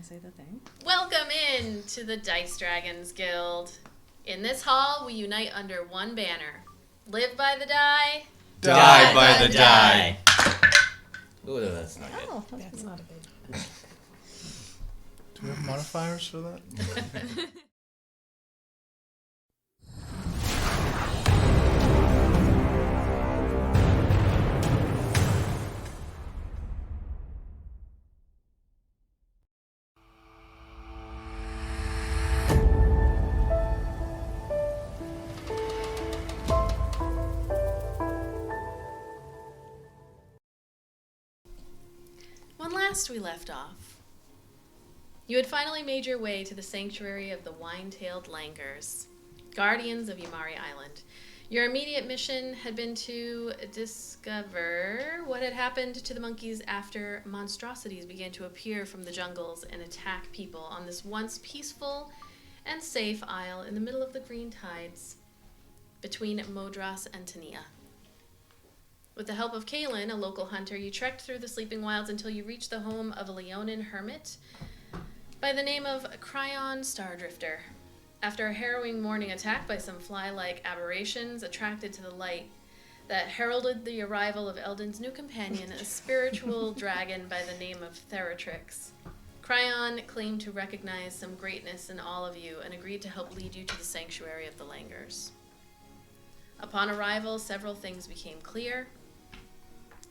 I say the thing? Welcome in to the Dice Dragons Guild. In this hall, we unite under one banner. Live by the die. Die by the die. Ooh, that's not good. Oh, that's not a big... Do we have modifiers for that? When last we left off, you had finally made your way to the sanctuary of the Wine-Tailed Langurs, guardians of Yamari Island. Your immediate mission had been to discover what had happened to the monkeys after monstrosities began to appear from the jungles and attack people on this once peaceful and safe isle in the middle of the green tides between Modras and Tania. With the help of Kaelin, a local hunter, you trekked through the sleeping wilds until you reached the home of a Leonin hermit by the name of Cryon Stardrifter. After a harrowing morning attack by some fly-like aberrations attracted to the light that heralded the arrival of Eldon's new companion, a spiritual dragon by the name of Theratrix, Cryon claimed to recognize some greatness in all of you and agreed to help lead you to the sanctuary of the Langurs. Upon arrival, several things became clear.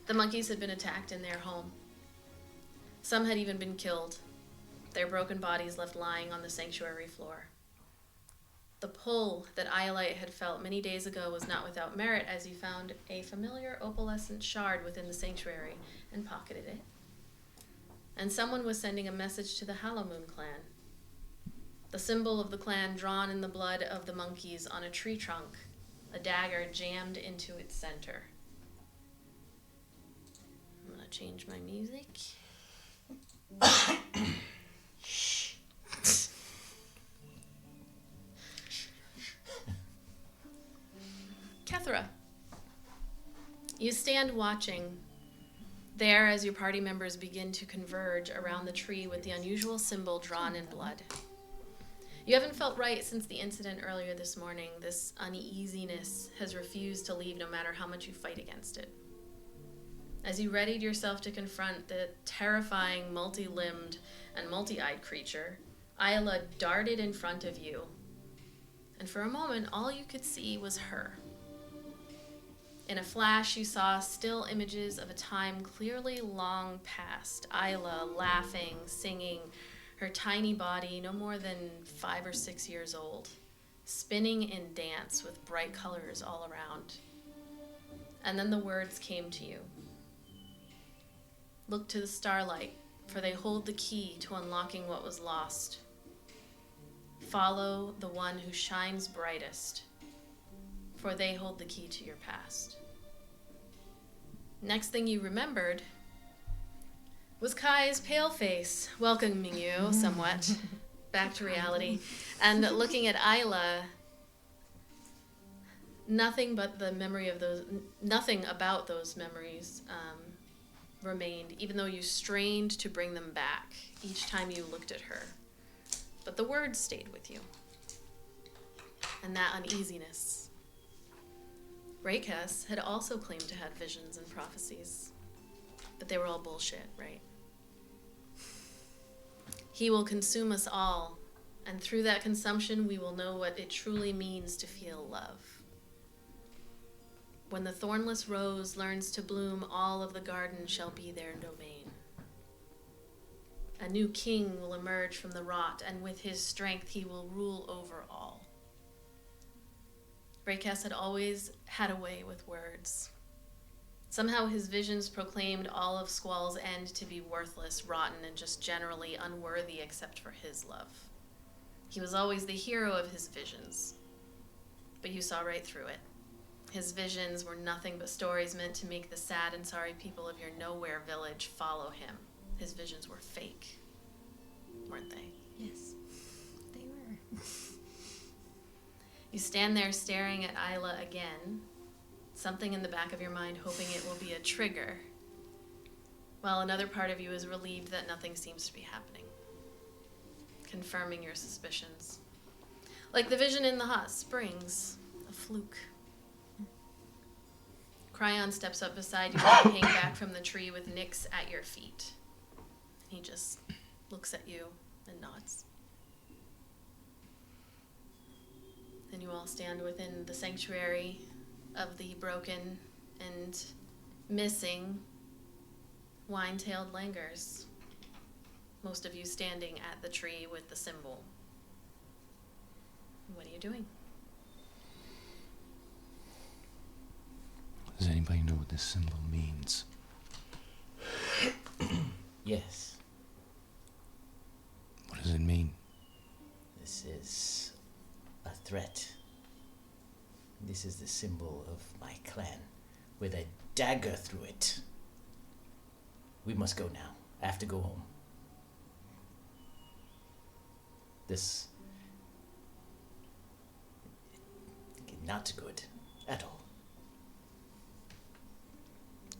The monkeys had been attacked in their home. Some had even been killed, their broken bodies left lying on the sanctuary floor. The pull that Iolite had felt many days ago was not without merit, as he found a familiar opalescent shard within the sanctuary and pocketed it. And someone was sending a message to the Hallowmoon clan. The symbol of the clan drawn in the blood of the monkeys on a tree trunk, a dagger jammed into its center. I'm gonna change my music. Kethra, you stand watching there as your party members begin to converge around the tree with the unusual symbol drawn in blood. You haven't felt right since the incident earlier this morning. This uneasiness has refused to leave no matter how much you fight against it. As you readied yourself to confront the terrifying, multi-limbed and multi-eyed creature, Ayla darted in front of you. And for a moment, all you could see was her. In a flash, you saw still images of a time clearly long past. Ayla laughing, singing, her tiny body no more than 5 or 6 years old, spinning in dance with bright colors all around. And then the words came to you. Look to the starlight, for they hold the key to unlocking what was lost. Follow the one who shines brightest, for they hold the key to your past. Next thing you remembered was Kai's pale face welcoming you somewhat back to reality, and looking at Ayla. Nothing about those memories remained, even though you strained to bring them back each time you looked at her. But the words stayed with you, and that uneasiness. Raykas had also claimed to have visions and prophecies, but they were all bullshit, right? He will consume us all, and through that consumption we will know what it truly means to feel love. When the thornless rose learns to bloom, all of the garden shall be their domain. A new king will emerge from the rot, and with his strength he will rule over all. Raykas had always had a way with words. Somehow his visions proclaimed all of Squall's end to be worthless, rotten, and just generally unworthy except for his love. He was always the hero of his visions, but you saw right through it. His visions were nothing but stories meant to make the sad and sorry people of your nowhere village follow him. His visions were fake, weren't they? Yes, they were. You stand there staring at Ayla again, something in the back of your mind hoping it will be a trigger, while another part of you is relieved that nothing seems to be happening. confirming your suspicions. Like the vision in the hot springs, a fluke. Cryon steps up beside you as you hang back from the tree with Nyx at your feet. He just looks at you and nods. Then you all stand within the sanctuary of the broken and missing Wine-Tailed Langurs. Most of you standing at the tree with the symbol. What are you doing? Does anybody know what this symbol means? Yes, What does it mean? this is a threat. This is the symbol of my clan, with a dagger through it. We must go now. I have to go home. This... not good at all.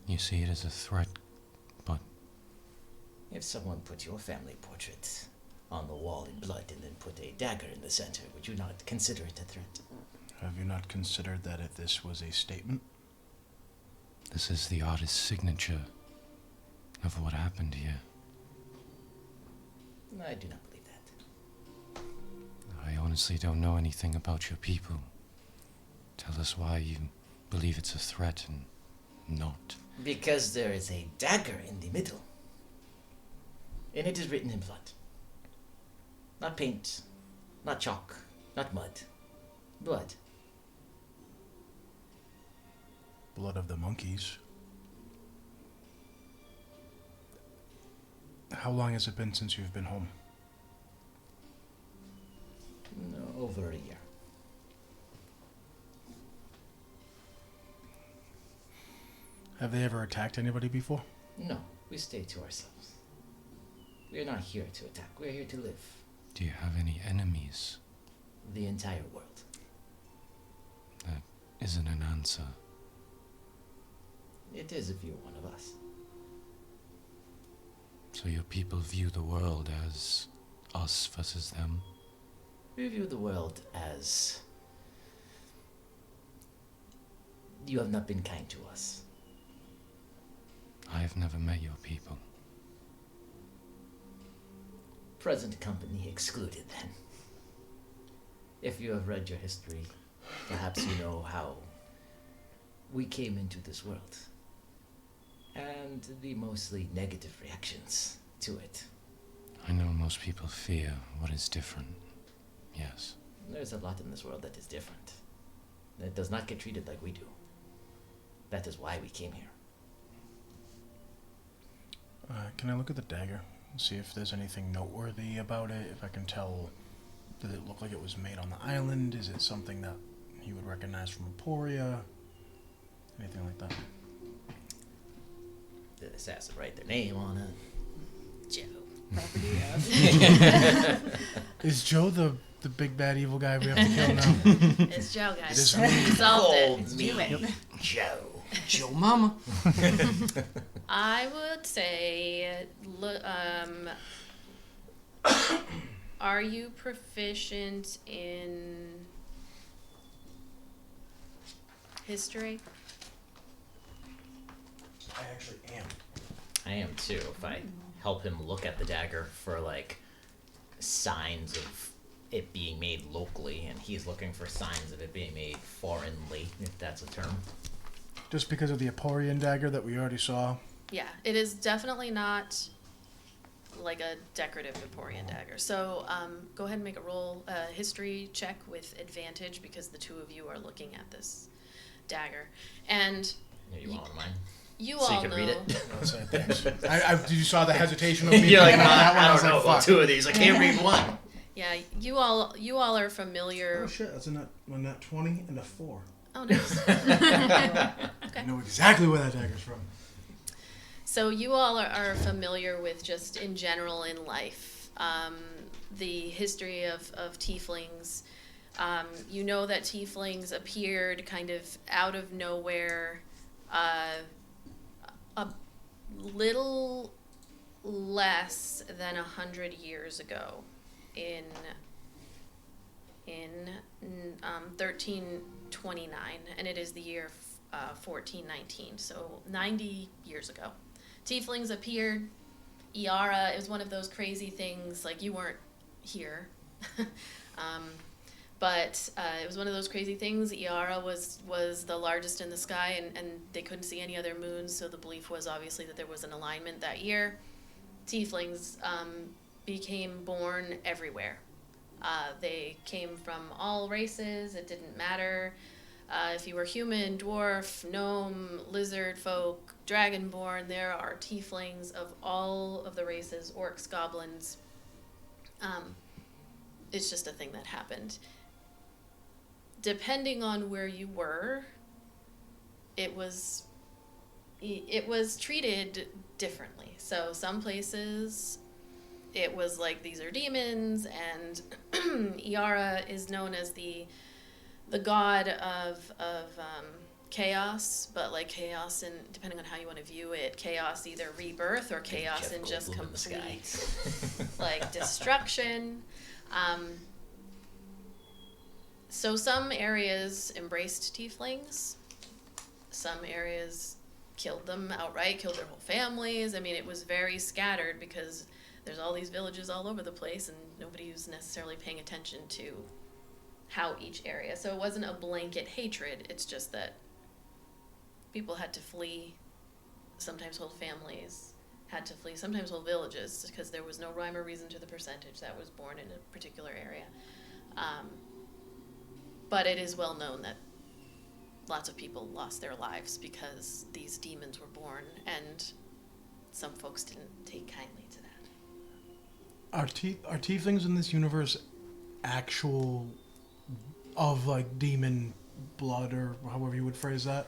You see it as a threat, but If someone put your family portrait on the wall in blood and then put a dagger in the center, would you not consider it a threat? Have you not considered that if this was a statement? this is the artist's signature of what happened here. I do not believe that. I honestly don't know anything about your people. Tell us why you believe it's a threat and not. Because there is a dagger in the middle. And it is written in blood. Not paint, not chalk, not mud. Blood. Blood of the monkeys. How long has it been since you've been home? No, over a year. Have they ever attacked anybody before? No, we stay to ourselves. We are not here to attack. We are here to live. Do you have any enemies? The entire world. That isn't an answer. It is if you're one of us. So your people view the world as us versus them? We view the world as... you have not been kind to us. I have never met your people. Present company excluded, then. If you have read your history, perhaps you know how we came into this world. And the mostly negative reactions to it. I know most people fear what is different. Yes. There's a lot in this world that is different. That does not get treated like we do. That is why we came here. Can I look at the dagger and see if there's anything noteworthy about it? If I can tell, did it look like it was made on the island? Is it something that you would recognize from Emporia? Anything like that? The assassin write their name on it. Joe. Property of. Is Joe the big bad evil guy we have to kill now? It's Joe, guys. It is me. You solved it. Call me Joe. Joe Mama. I would say, are you proficient in history? I actually am. I am too. If I help him look at the dagger for like signs of it being made locally, and he's looking for signs of it being made foreignly, if that's a term. Just because of the Emporian dagger that we already saw. Yeah, it is definitely not like a decorative Emporian dagger. So go ahead and make a roll, history check with advantage because the two of you are looking at this dagger. And Yeah, you want one of mine? you So you all can know. read it? That's it, thanks. You saw the hesitation of me. You're like, picking up that one. I was don't know like, about fuck. two of these. I can't read one. Yeah, you all are familiar. Oh shit, that's a nat 20 and a 4. Oh, nice. I know exactly where that dagger's from. So you all are familiar with just in general in life, the history of tieflings. You know that tieflings appeared kind of out of nowhere a little less than 100 years ago. in 1329, and it is the year 1419, so 90 years ago. Tieflings appeared. Iara, it was one of those crazy things, like you weren't here. But it was one of those crazy things. Iara was the largest in the sky, and they couldn't see any other moons, so the belief was obviously that there was an alignment that year. Tieflings became born everywhere. They came from all races. It didn't matter if you were human, dwarf, gnome, lizard folk, dragonborn. There are tieflings of all of the races, orcs, goblins. It's just a thing that happened. Depending on where you were, it was treated differently. So some places it was like, these are demons, and Iara is known as the god of chaos, but like chaos, and depending on how you want to view it, chaos either rebirth or chaos and just complete like destruction. So some areas embraced tieflings, some areas killed them outright, killed their whole families. I mean, it was very scattered because there's all these villages all over the place, and nobody was necessarily paying attention to how each area. So it wasn't a blanket hatred. It's just that people had to flee. Sometimes whole families had to flee. Sometimes whole villages, because there was no rhyme or reason to the percentage that was born in a particular area. But it is well known that lots of people lost their lives because these demons were born, and some folks didn't take kindly to that. Are tieflings in this universe actual of like demon blood, or however you would phrase that?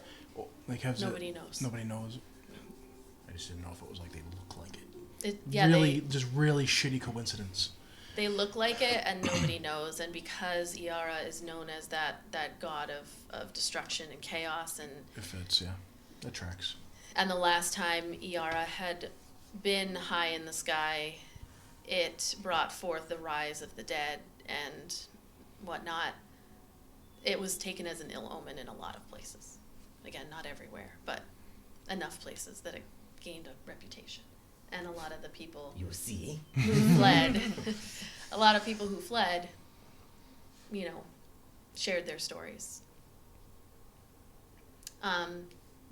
Like, Nobody knows. Nobody knows. I just didn't know if it was like they look like it. Just really shitty coincidence. They look like it, and nobody knows. And because Iara is known as that god of destruction and chaos, and it fits, yeah, that tracks. And the last time Iara had been high in the sky, it brought forth the rise of the dead and whatnot. It was taken as an ill omen in a lot of places. Again, not everywhere, but enough places that it gained a reputation. And a lot of the people You see? who fled, a lot of people who fled, shared their stories.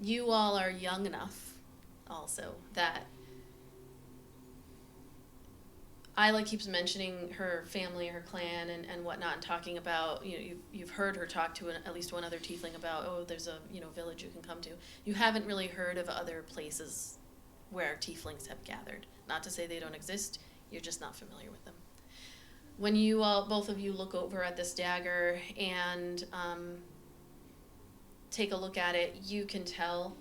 You all are young enough also that Ayla keeps mentioning her family, her clan, and whatnot, and talking about, you've heard her talk to at least one other tiefling about, there's a, village you can come to. You haven't really heard of other places where tieflings have gathered. Not to say they don't exist, you're just not familiar with them. When you all, both of you, look over at this dagger and take a look at it, you can tell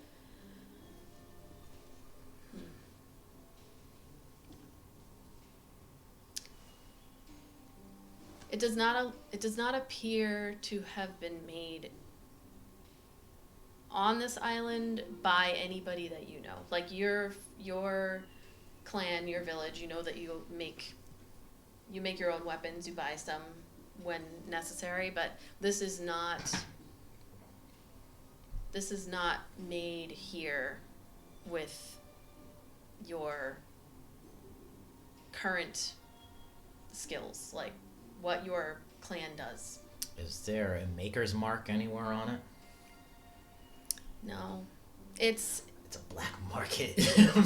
it does not appear to have been made on this island by anybody that you know. Like your clan, your village, you know that you make your own weapons, you buy some when necessary, but this is not made here with your current skills, like what your clan does. Is there a maker's mark anywhere on it? No. It's a black market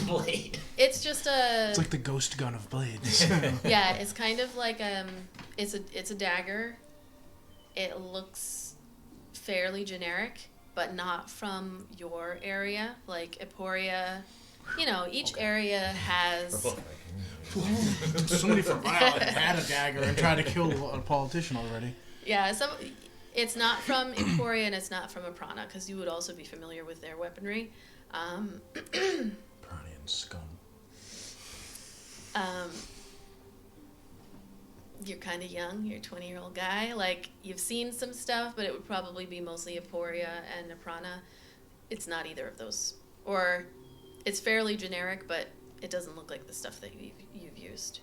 blade. It's just It's like the ghost gun of blades. Yeah, it's kind of like it's a dagger. It looks fairly generic, but not from your area. Like Emporia, each area has. Somebody from Violet had a dagger and tried to kill a politician already. Yeah, it's not from Emporia and it's not from Aprana, because you would also be familiar with their weaponry. Pranian scum. You're kind of young. You're a 20-year-old guy. Like, you've seen some stuff, but it would probably be mostly Emporia and Aprana. It's not either of those. Or it's fairly generic, but it doesn't look like the stuff that you've used.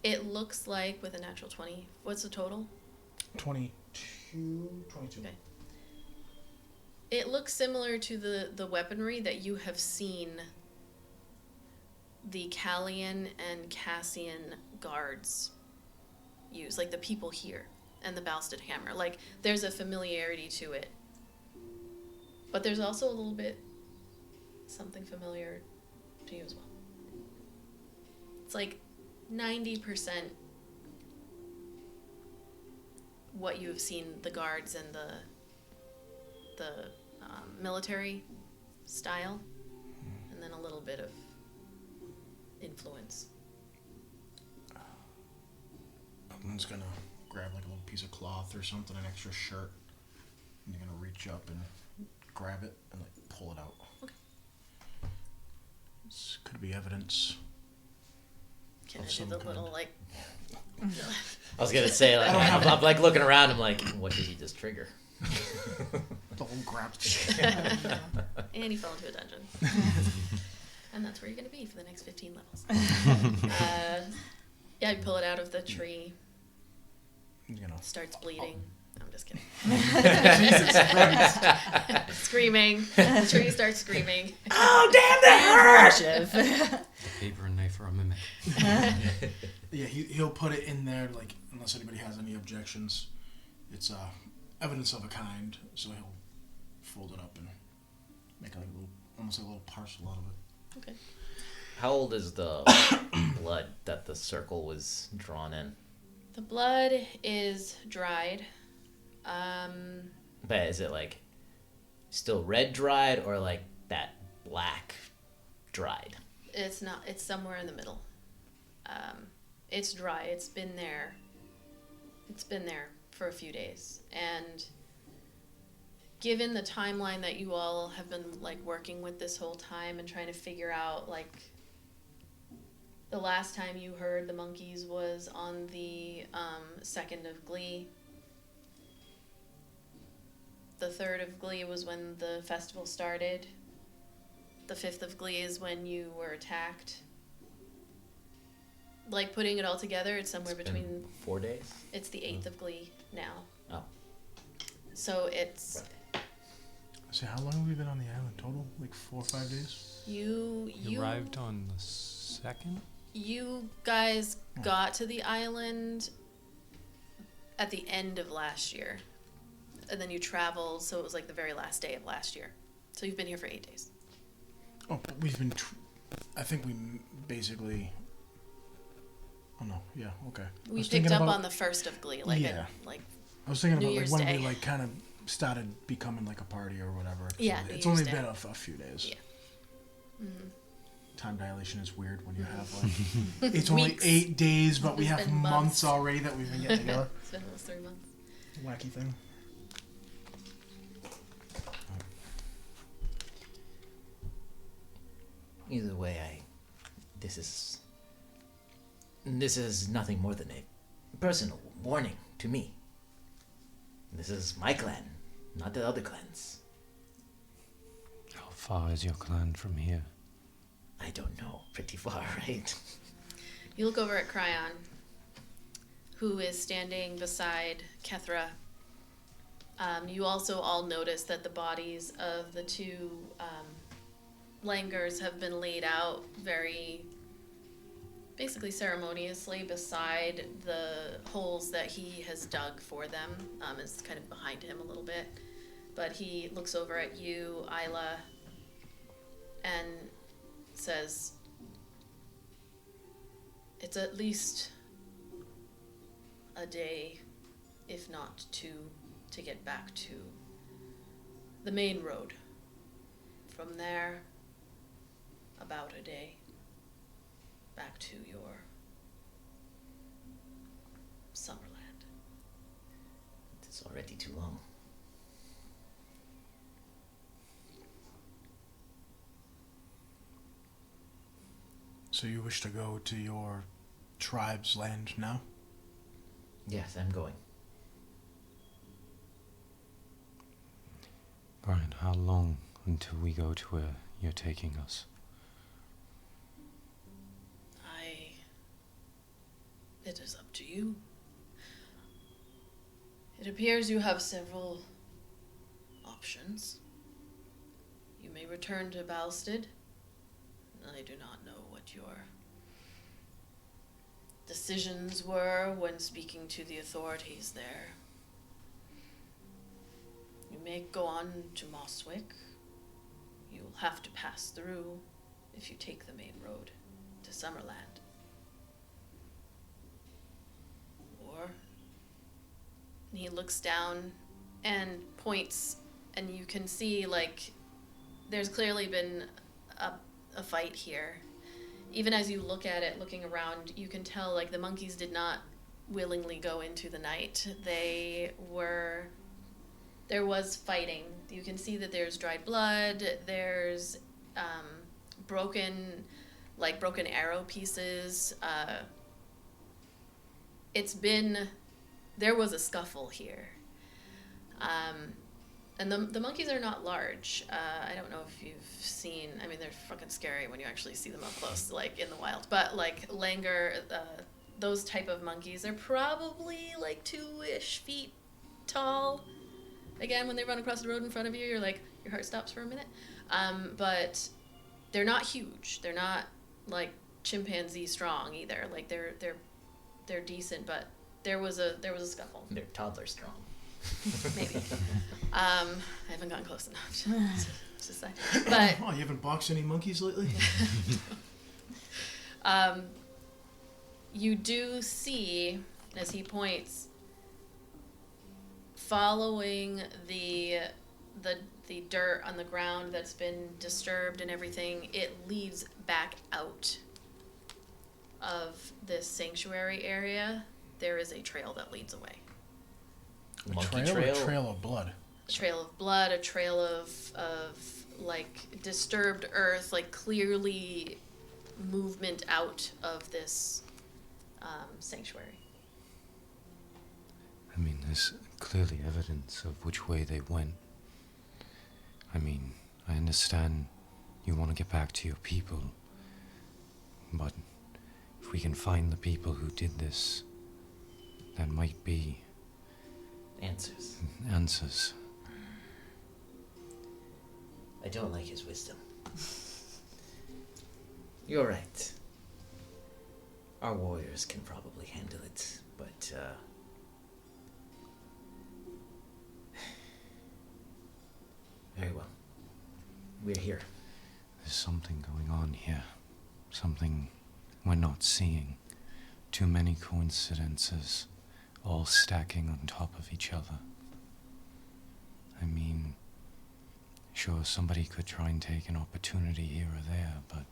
It looks like with a natural 20. What's the total? 22. Okay. It looks similar to the weaponry that you have seen the Callian and Cassian guards use, like the people here, and the Balsted hammer. Like, there's a familiarity to it. But there's also a little bit something familiar to you as well. It's like 90% what you have seen the guards and the military style, and then a little bit of influence. Eldon's gonna grab like a little piece of cloth or something, an extra shirt, and you're gonna reach up and grab it and like pull it out. Okay. This could be evidence. Can I Of do some the kind. little, like... I was gonna say, like, I'm like looking around. I'm like, what did he just trigger? The whole grab. And he fell into a dungeon. And that's where you're going to be for the next 15 levels. Yeah, you pull it out of the tree. You know. Starts bleeding. I'm just kidding. Screaming. The tree starts screaming. Oh, damn, that hurt! Paper and knife or a mimic. Yeah, he'll put it in there, like, unless anybody has any objections. It's evidence of a kind, so he'll fold it up and make like a little, almost like a little parcel out of it. Okay. How old is the blood that the circle was drawn in? The blood is dried. But is it like still red dried or like that black dried? It's not. It's somewhere in the middle. It's dry. It's been there. It's been there for a few days. And given the timeline that you all have been like working with this whole time and trying to figure out, like, the last time you heard the monkeys was on the 2nd of Glee. The 3rd of Glee was when the festival started. The 5th of Glee is when you were attacked. Like, putting it all together, it's somewhere It's been between... 4 days? It's the 8th of Glee now. Oh. So it's... So how long have we been on the island total? Like 4 or 5 days? You arrived on the 2nd? You guys got to the island at the end of last year. And then you traveled, so it was like the very last day of last year. So you've been here for 8 days. Oh, but we've been... I think we basically... Oh, no. Yeah, okay. We picked up on the 1st of Glee. Like, Yeah. like I was thinking New about Year's like when Day. we like kind of started becoming like a party or whatever. Yeah, So New it's Year's only Day. been a few days. Yeah. Mm-hmm. Time dilation is weird when you have like it's only Weeks. 8 days, but we It's have been months months. already that we've been getting together. It's been almost 3 months. Wacky thing. Either way, this is nothing more than a personal warning to me. This is my clan, not the other clans. How far is your clan from here? I don't know. Pretty far, right? You look over at Cryon, who is standing beside Kethra. You also all notice that the bodies of the two Langurs have been laid out very, basically ceremoniously beside the holes that he has dug for them. It's kind of behind him a little bit. But he looks over at you, Ayla, and says, it's at least a day, if not two, to get back to the main road. From there, about a day, back to your Summerland. It's already too long. So you wish to go to your tribe's land now? Yes, I'm going. Brian, how long until we go to where you're taking us? you. It appears you have several options. You may return to Balstead. I do not know what your decisions were when speaking to the authorities there. You may go on to Mosswick. You'll have to pass through if you take the main road to Summerland. Or he looks down and points, and you can see, like, there's clearly been a fight here. Even as you look at it, looking around, you can tell, like, the monkeys did not willingly go into the night. There was fighting. You can see that there's dried blood, there's broken arrow pieces. There was a scuffle here. And the monkeys are not large. I don't know if you've seen, I mean, they're fucking scary when you actually see them up close, like in the wild. But like Langur, those type of monkeys are probably like 2-ish feet tall. Again, when they run across the road in front of you, you're like, your heart stops for a minute. But they're not huge. They're not like chimpanzee strong either. Like they're decent, but there was a scuffle. They're toddler strong. Maybe. I haven't gotten close enough to say. But oh, you haven't boxed any monkeys lately? You do see, as he points, following the dirt on the ground that's been disturbed and everything, it leads back out of this sanctuary area. There is a trail that leads away. A trail or a trail of blood? A trail of blood, a trail of like disturbed earth, like clearly movement out of this sanctuary. I mean, there's clearly evidence of which way they went. I mean, I understand you want to get back to your people, but if we can find the people who did this, that might be answers. I don't like his wisdom. You're right. Our warriors can probably handle it, but very well. We're here. There's something going on here. Something we're not seeing. Too many coincidences, all stacking on top of each other. I mean, sure, somebody could try and take an opportunity here or there, but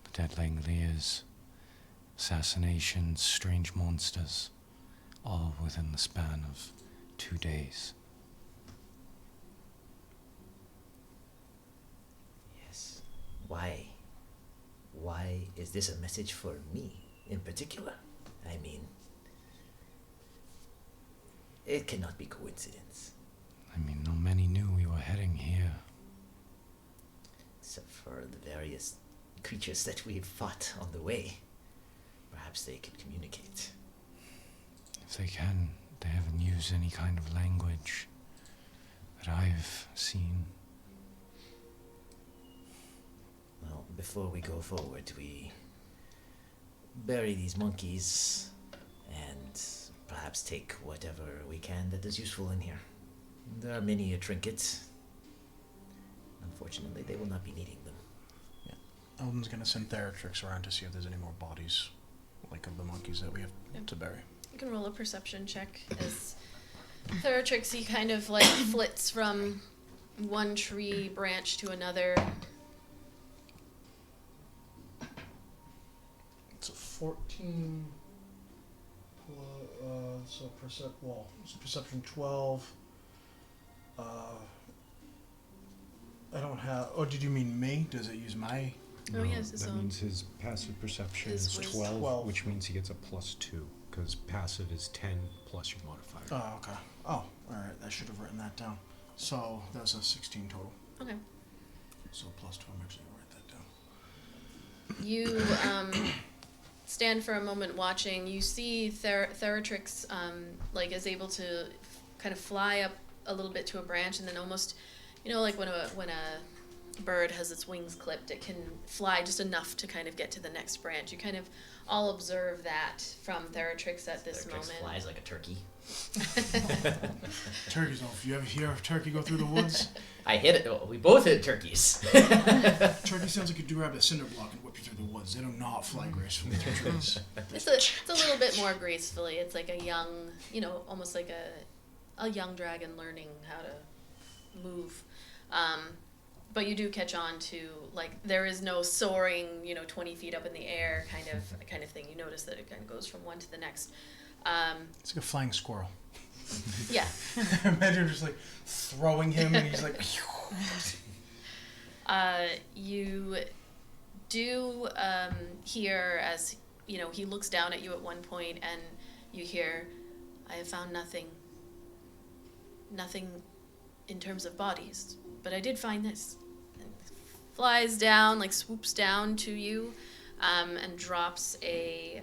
the dead Langurs, assassinations, strange monsters, all within the span of 2 days. Yes. Why? Why is this a message for me in particular? I mean, it cannot be coincidence. I mean, not many knew we were heading here. Except for the various creatures that we've fought on the way. Perhaps they could communicate. If they can, they haven't used any kind of language that I've seen. Well, before we go forward, we bury these monkeys and perhaps take whatever we can that is useful in here. There are many a trinket. Unfortunately, they will not be needing them. Yeah. Eldon's gonna send Theratrix around to see if there's any more bodies, like of the monkeys that we have to bury. You can roll a perception check as Theratrix, he kind of like flits from one tree branch to another. It's a 14. So perception 12. I don't have. Oh, did you mean me? Does it use my? Oh, he has his that own. means his passive perception His is wisdom. 12, which means he gets a +2, because passive is 10 plus your modifier. Oh, okay. Oh, alright. I should have written that down. So that's a 16 total. Okay. So +2. I'm actually gonna write that down. You stand for a moment watching, you see Theratrix like is able to kind of fly up a little bit to a branch, and then almost, like when a bird has its wings clipped, it can fly just enough to kind of get to the next branch. You kind of all observe that from Theratrix at this moment. Flies like a turkey. Turkeys off. You ever hear of turkey go through the woods? I hit it. Well, we both hit turkeys. Turkey sounds like you grab a cinder block and whip you through the woods. They do not fly gracefully through trees. It's a little bit more gracefully. It's like a young, almost like a young dragon learning how to move. But you do catch on to, like, there is no soaring, 20 feet up in the air kind of thing. You notice that it kind of goes from one to the next. It's like a flying squirrel. Yeah. Imagine just like throwing him and he's like. You do hear as he looks down at you at one point, and you hear, "I have found nothing in terms of bodies, but I did find this." And flies down, like swoops down to you, and drops a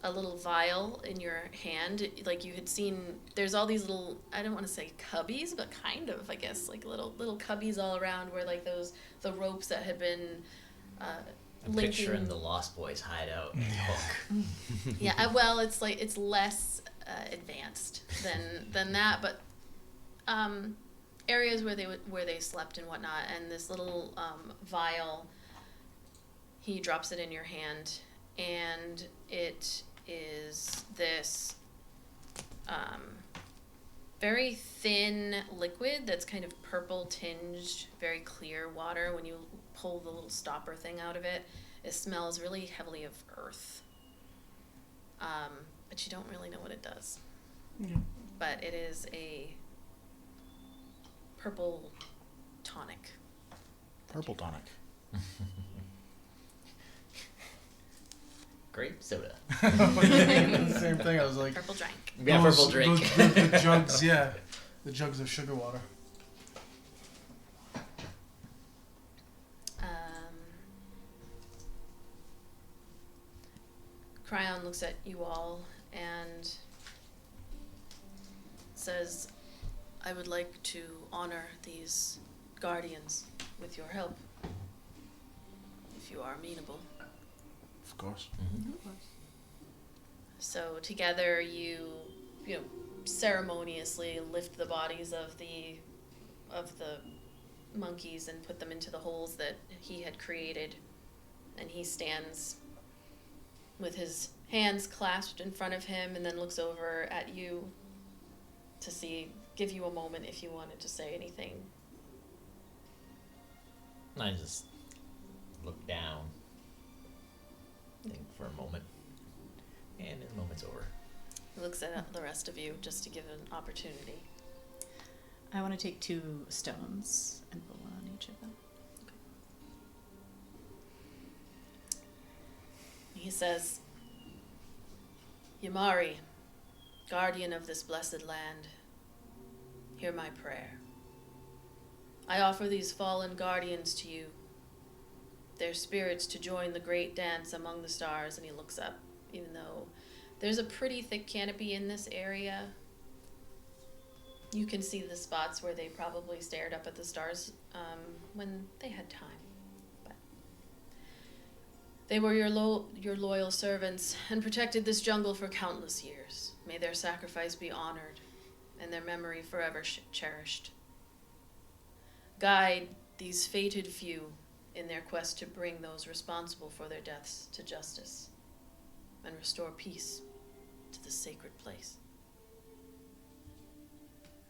little vial in your hand. Like you had seen, there's all these little, I don't want to say cubbies, but kind of, I guess, like little cubbies all around where like the ropes that had been I'm linking. picturing the Lost Boys hideout in Hook. Yeah, well, it's like, it's less advanced than that, but areas where they slept and whatnot, and this little vial, he drops it in your hand, and it is this very thin liquid that's kind of purple tinged, very clear water. When you pull the little stopper thing out of it, it smells really heavily of earth. But you don't really know what it does. Yeah. But it is a purple tonic. Purple tonic. Grape soda. The same thing. I was like, Purple drink. Yeah, purple drink. The jugs, yeah. The jugs of sugar water. Cryon looks at you all and says, "I would like to honor these guardians with your help, if you are amenable." Of course. Mm-hmm. So together you ceremoniously lift the bodies of the monkeys and put them into the holes that he had created, and he stands with his hands clasped in front of him and then looks over at you to give you a moment if you wanted to say anything. I just look down, think for a moment, and the moment's over. He looks at the rest of you just to give an opportunity. I want to take 2 stones and put one on each of them. He says, "Yamari, guardian of this blessed land, hear my prayer. I offer these fallen guardians to you, their spirits to join the great dance among the stars." And he looks up, even though there's a pretty thick canopy in this area. You can see the spots where they probably stared up at the stars when they had time. They were your loyal servants and protected this jungle for countless years. May their sacrifice be honored and their memory forever cherished. Guide these fated few in their quest to bring those responsible for their deaths to justice and restore peace to this sacred place.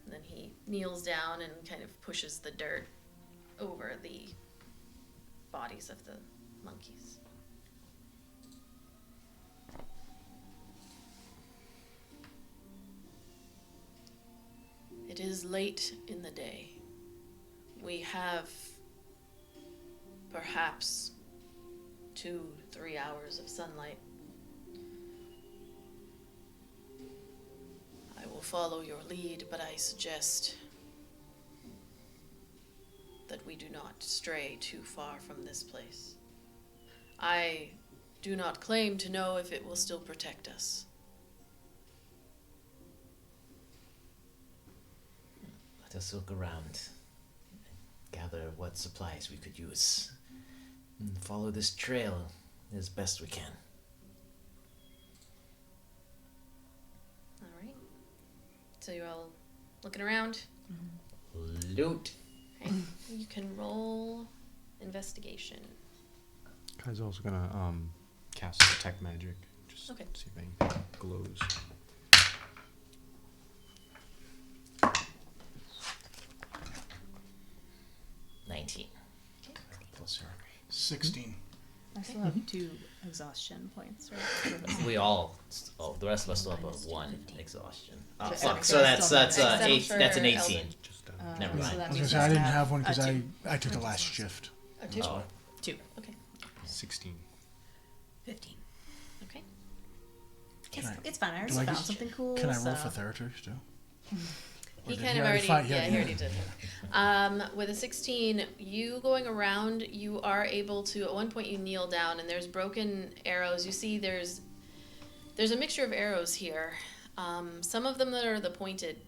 And then he kneels down and kind of pushes the dirt over the bodies of the monkeys. It is late in the day. We have perhaps 2-3 hours of sunlight. I will follow your lead, but I suggest that we do not stray too far from this place. I do not claim to know if it will still protect us. Let us look around, gather what supplies we could use, and follow this trail as best we can. All right. So you're all looking around. Loot. Okay. You can roll investigation. Kai's also gonna cast detect magic. Just Okay. see if anything glows. Plus 0. 16. I still have 2 exhaustion points, right? We all. Oh, the rest of us still have a 1 exhaustion. Oh, But fuck. every- So that's Except eight. for That's an 18. Eldon. Just Never mind. So that I was means gonna say, I didn't have have one a because 2. I took the last shift. A 2? Oh. 2. Okay. 16. 15. Okay. It's fine. I already do I found get- something cool. Can I roll so. for Therapeutics too? Or He did kind of already already, fight? yeah, he already did. With a 16, you going around, you are able to, at one point you kneel down and there's broken arrows. You see there's a mixture of arrows here. Some of them that are the pointed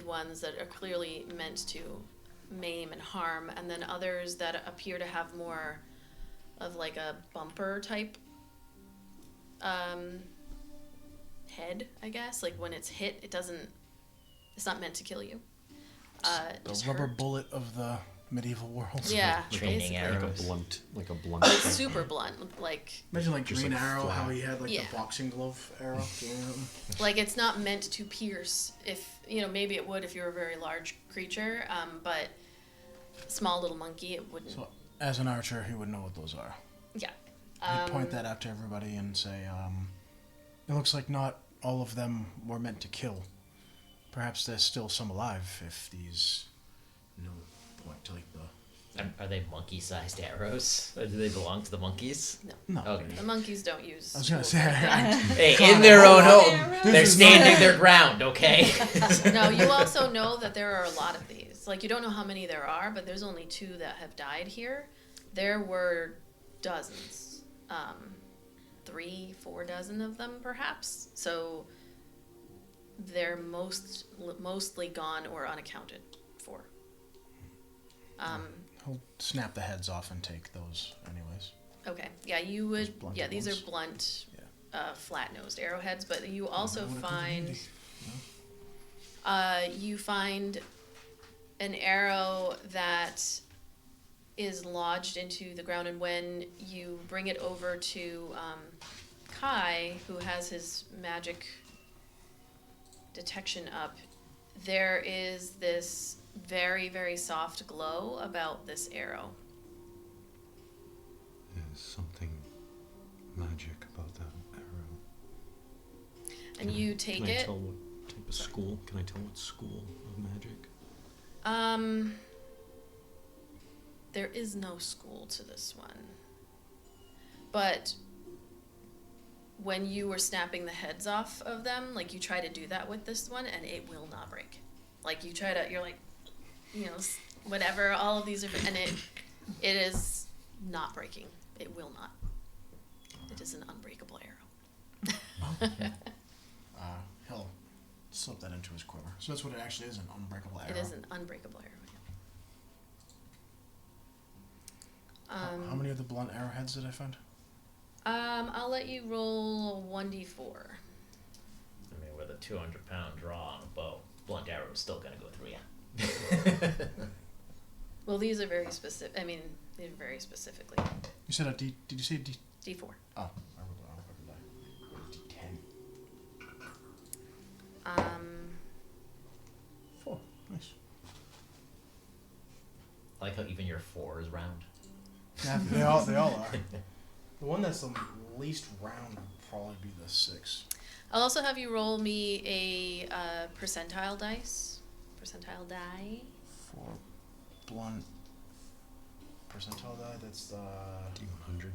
ones that are clearly meant to maim and harm, and then others that appear to have more of like a bumper type head, I guess. Like when it's hit, it's not meant to kill you. The rubber bullet of the medieval world. Yeah, Training basically. arrows. Like a blunt. But it's super blunt. Like Imagine like Just Green like Arrow, how flat. he had like Yeah. the boxing glove arrow. it's not meant to pierce. If maybe it would if you were a very large creature, but small little monkey, it wouldn't. So, as an archer, he would know what those are. Yeah. He'd point that out to everybody and say, it looks like not all of them were meant to kill. Perhaps there's still some alive if these point to like the... Are they monkey-sized arrows? Or do they belong to the monkeys? No. Okay. The monkeys don't use. I was gonna tools say, like that. Hey, in their own home, Arrows? they're standing their ground, okay? No, you also know that there are a lot of these. Like, you don't know how many there are, but there's only 2 that have died here. There were dozens. 3-4 dozen of them, perhaps. So they're mostly gone or unaccounted for. He'll snap the heads off and take those anyways. Okay. Yeah, you would. Those blunted Yeah, these ones? are blunt, Yeah. flat-nosed arrowheads. But you also That would've come in find. handy. You find an arrow that is lodged into the ground, and when you bring it over to Kai, who has his magic detection up, there is this very, very soft glow about this arrow. There's something magic about that arrow. And you take Can I it. tell what type of school? Can I tell what school of magic? There is no school to this one. But when you were snapping the heads off of them, like you try to do that with this one and it will not break. Like you're like, whatever, all of these are, and it is not breaking. It will not. It is an unbreakable arrow. He'll slip that into his quiver. So that's what it actually is, an unbreakable arrow. It is an unbreakable arrow. How many of the blunt arrowheads did I find? I'll let you roll 1d4. I mean, with a 200-pound draw on a bow, blunt arrow is still gonna go through you. Well, these are very specific. I mean, they're very specifically You said a D. Did you say D? D4. Oh, I rolled a D10. 4. Nice. I like how even your 4 is round. Yeah, they all are. The one that's the least round would probably be the 6. I'll also have you roll me a percentile dice. Percentile die. For blunt percentile die, that's the... D100.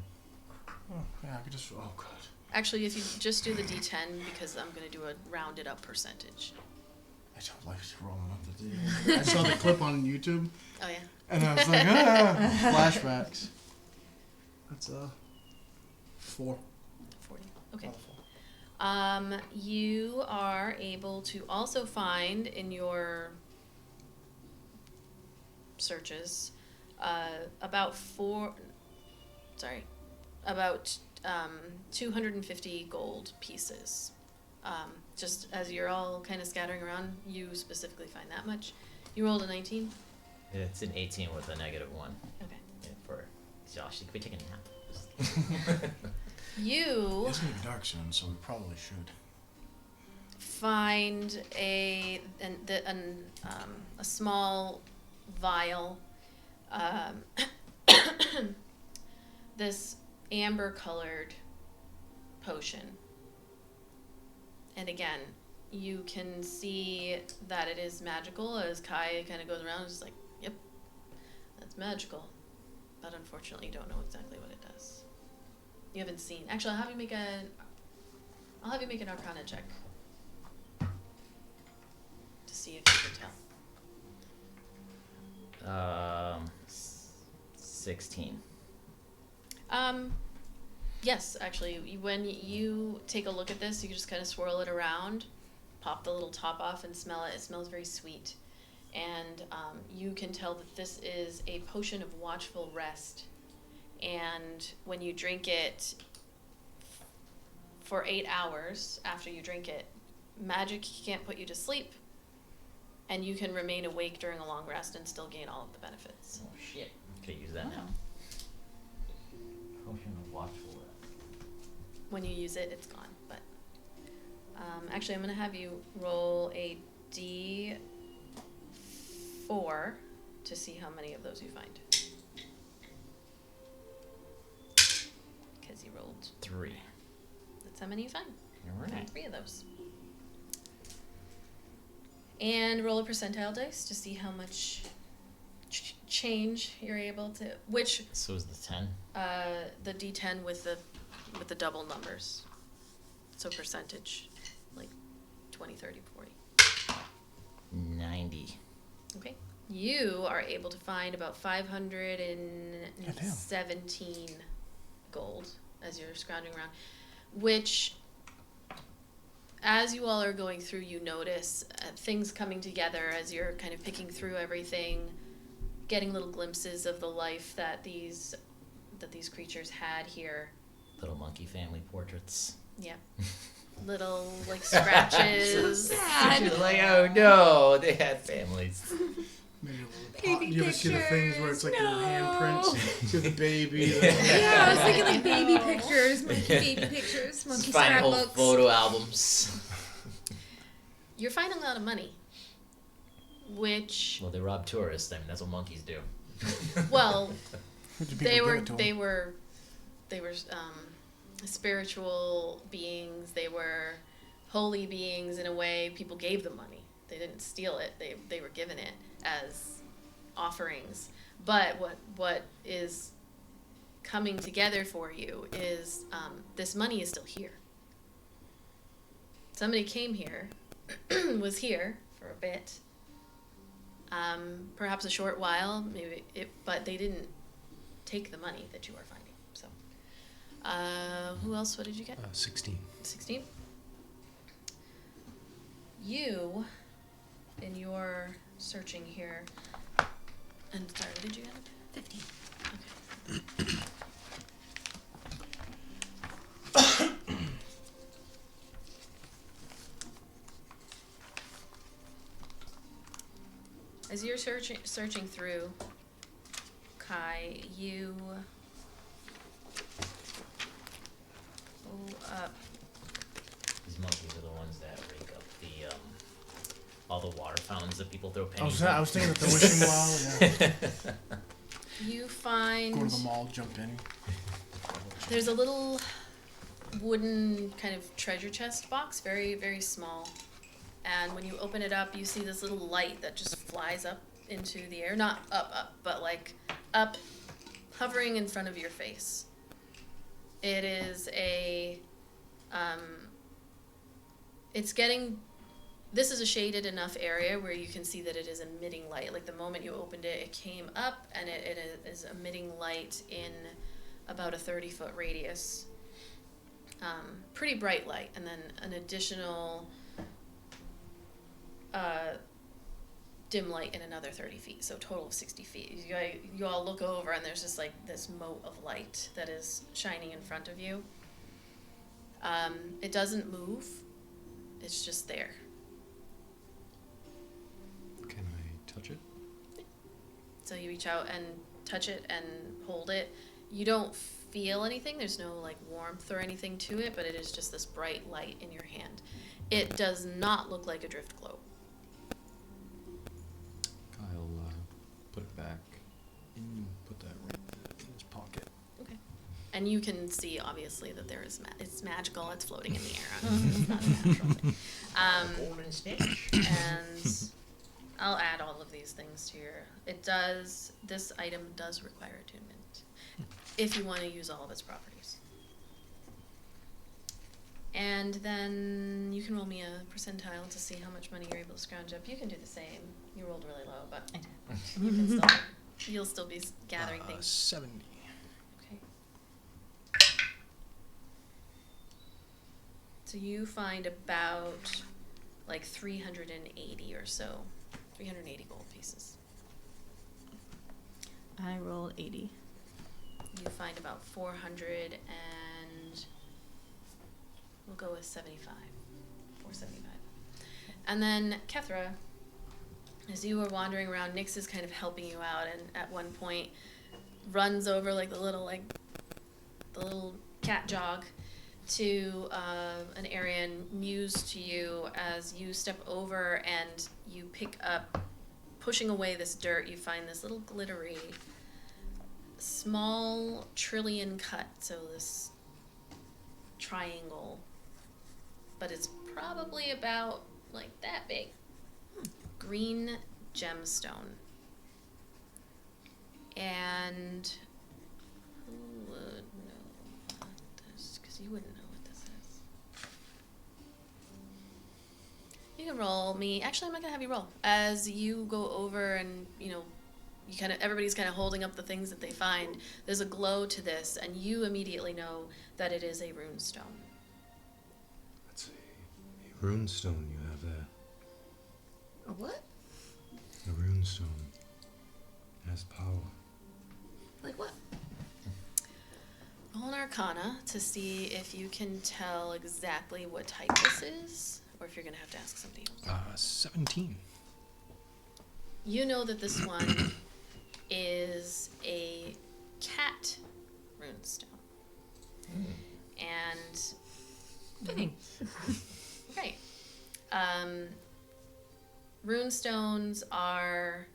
Oh, yeah, I could just... Oh, God. Actually, if you just do the D10, because I'm going to do a rounded up percentage. I don't like rolling up the D. I saw the clip on YouTube, Oh, yeah. and I was like, flashbacks. That's 4. 40. Okay. Wonderful. You are able to also find in your searches about 250 gold pieces. Just as you're all kind of scattering around, you specifically find that much. You rolled a 19? It's an 18 with a -1. Okay. Yeah, for Josh, you could be taking a nap. You It's gonna be dark soon, so we probably should. find a small vial, this amber-colored potion. And again, you can see that it is magical as Kai kind of goes around and is like, yep, that's magical. But unfortunately, you don't know exactly what it does. You haven't seen. Actually, I'll have you make an Arcana check to see if you can tell. 16. Yes, actually, when you take a look at this, you just kind of swirl it around, pop the little top off, and smell it. It smells very sweet, and you can tell that this is a potion of watchful rest. And when you drink it for 8 hours after you drink it, magic can't put you to sleep, and you can remain awake during a long rest and still gain all of the benefits. Oh shit. Could use that now. Potion of watchful rest. When you use it, it's gone. But actually, I'm going to have you roll a D4 to see how many of those you find. Because you rolled 3. That's how many you find. All right. 3 of those. And roll a percentile dice to see how much change you're able to. Which So is the 10? the D10 with the double numbers. So percentage, like 20, 30, 40. 90. Okay. You are able to find about 517 gold as you're scrounging around, which, as you all are going through, you notice things coming together as you're kind of picking through everything, getting little glimpses of the life that these creatures had here. Little monkey family portraits. Yep. Little, like, scratches. She's like, oh no, they had families. Maybe a little Baby You ever see the things where it's like little handprints? See the baby. Yeah, I was thinking like baby pictures, monkey baby pictures, monkey Find whole scrapbooks. photo albums. You're finding a lot of money, which, Well, they rob tourists. I mean, that's what monkeys do. well, Who do they people were give it to 'em? they were spiritual beings. They were holy beings in a way. People gave them money. They didn't steal it. They were given it as offerings. But what is coming together for you is this money is still here. Somebody came here, was here for a bit, perhaps a short while, but they didn't take the money that you are finding. So, who else? What did you get? 16. 16. You, in your searching here, and sorry, what did you get? 50. Okay. As you're searching through, Kai, you pull up. These monkeys are the ones that rake up the all the water fountains that people throw I pennies was in. thinking of the wishing well. Yeah. You Go find to the mall, jump in. there's a little wooden kind of treasure chest box, very, very small. And when you open it up, you see this little light that just flies up into the air. Not up, but like up, hovering in front of your face. It is this is a shaded enough area where you can see that it is emitting light. Like the moment you opened it, it came up and it is emitting light in about a 30-foot radius. pretty bright light, and then an additional dim light in another 30 feet, so a total of 60 feet. You all look over, and there's just like this mote of light that is shining in front of you. It doesn't move, it's just there. Can I touch it? So you reach out and touch it and hold it. You don't feel anything, there's no like warmth or anything to it, but it is just this bright light in your hand. It does not look like a drift globe. I'll put it back in, put that right in his pocket. Okay. And you can see, obviously, that there is it's magical. It's floating in the air. It's not a natural thing. Golden snitch. And I'll add all of these things to your. This item does require attunement if you want to use all of its properties. And then you can roll me a percentile to see how much money you're able to scrounge up. You can do the same. You rolled really low, but I did. you can still, you'll still be gathering things. 70. Okay. So you find about like 380 or so, 380 gold pieces. I rolled 80. You find about 400 and we'll go with 75, 475. And then Kethra, as you were wandering around, Nyx is kind of helping you out, and at one point runs over like the little cat jog to an area and mews to you as you step over and you pick up, pushing away this dirt, you find this little glittery small trillion cut, so this triangle, but it's probably about like that big. Green gemstone. And who would know what this? Because you wouldn't know what this is. You can roll me. Actually, I'm not gonna have you roll. As you go over and everybody's kind of holding up the things that they find. There's a glow to this, and you immediately know that it is a rune stone. That's a rune stone you have there. A what? A rune stone has power. Like what? Roll an Arcana to see if you can tell exactly what type this is, or if you're gonna have to ask somebody else. 17. You know that this one is a cat runestone. And Fitting. right. Runestones are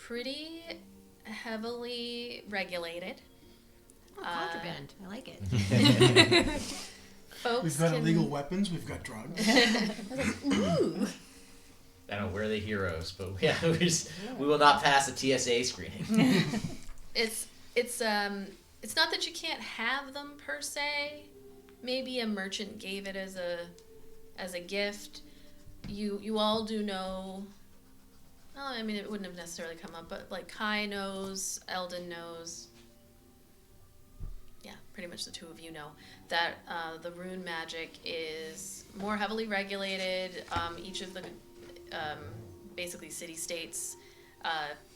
pretty heavily regulated. Oh, contraband. I like it. Folks We've got can, illegal weapons, we've got drugs. Ooh. I don't know, we're the heroes, but yeah, we will not pass a TSA screening. It's not that you can't have them per se. Maybe a merchant gave it as a gift. You all do know. Well, I mean, it wouldn't have necessarily come up, but like Kai knows, Eldon knows. Yeah, pretty much the two of you know that the rune magic is more heavily regulated. Each of the basically city-states,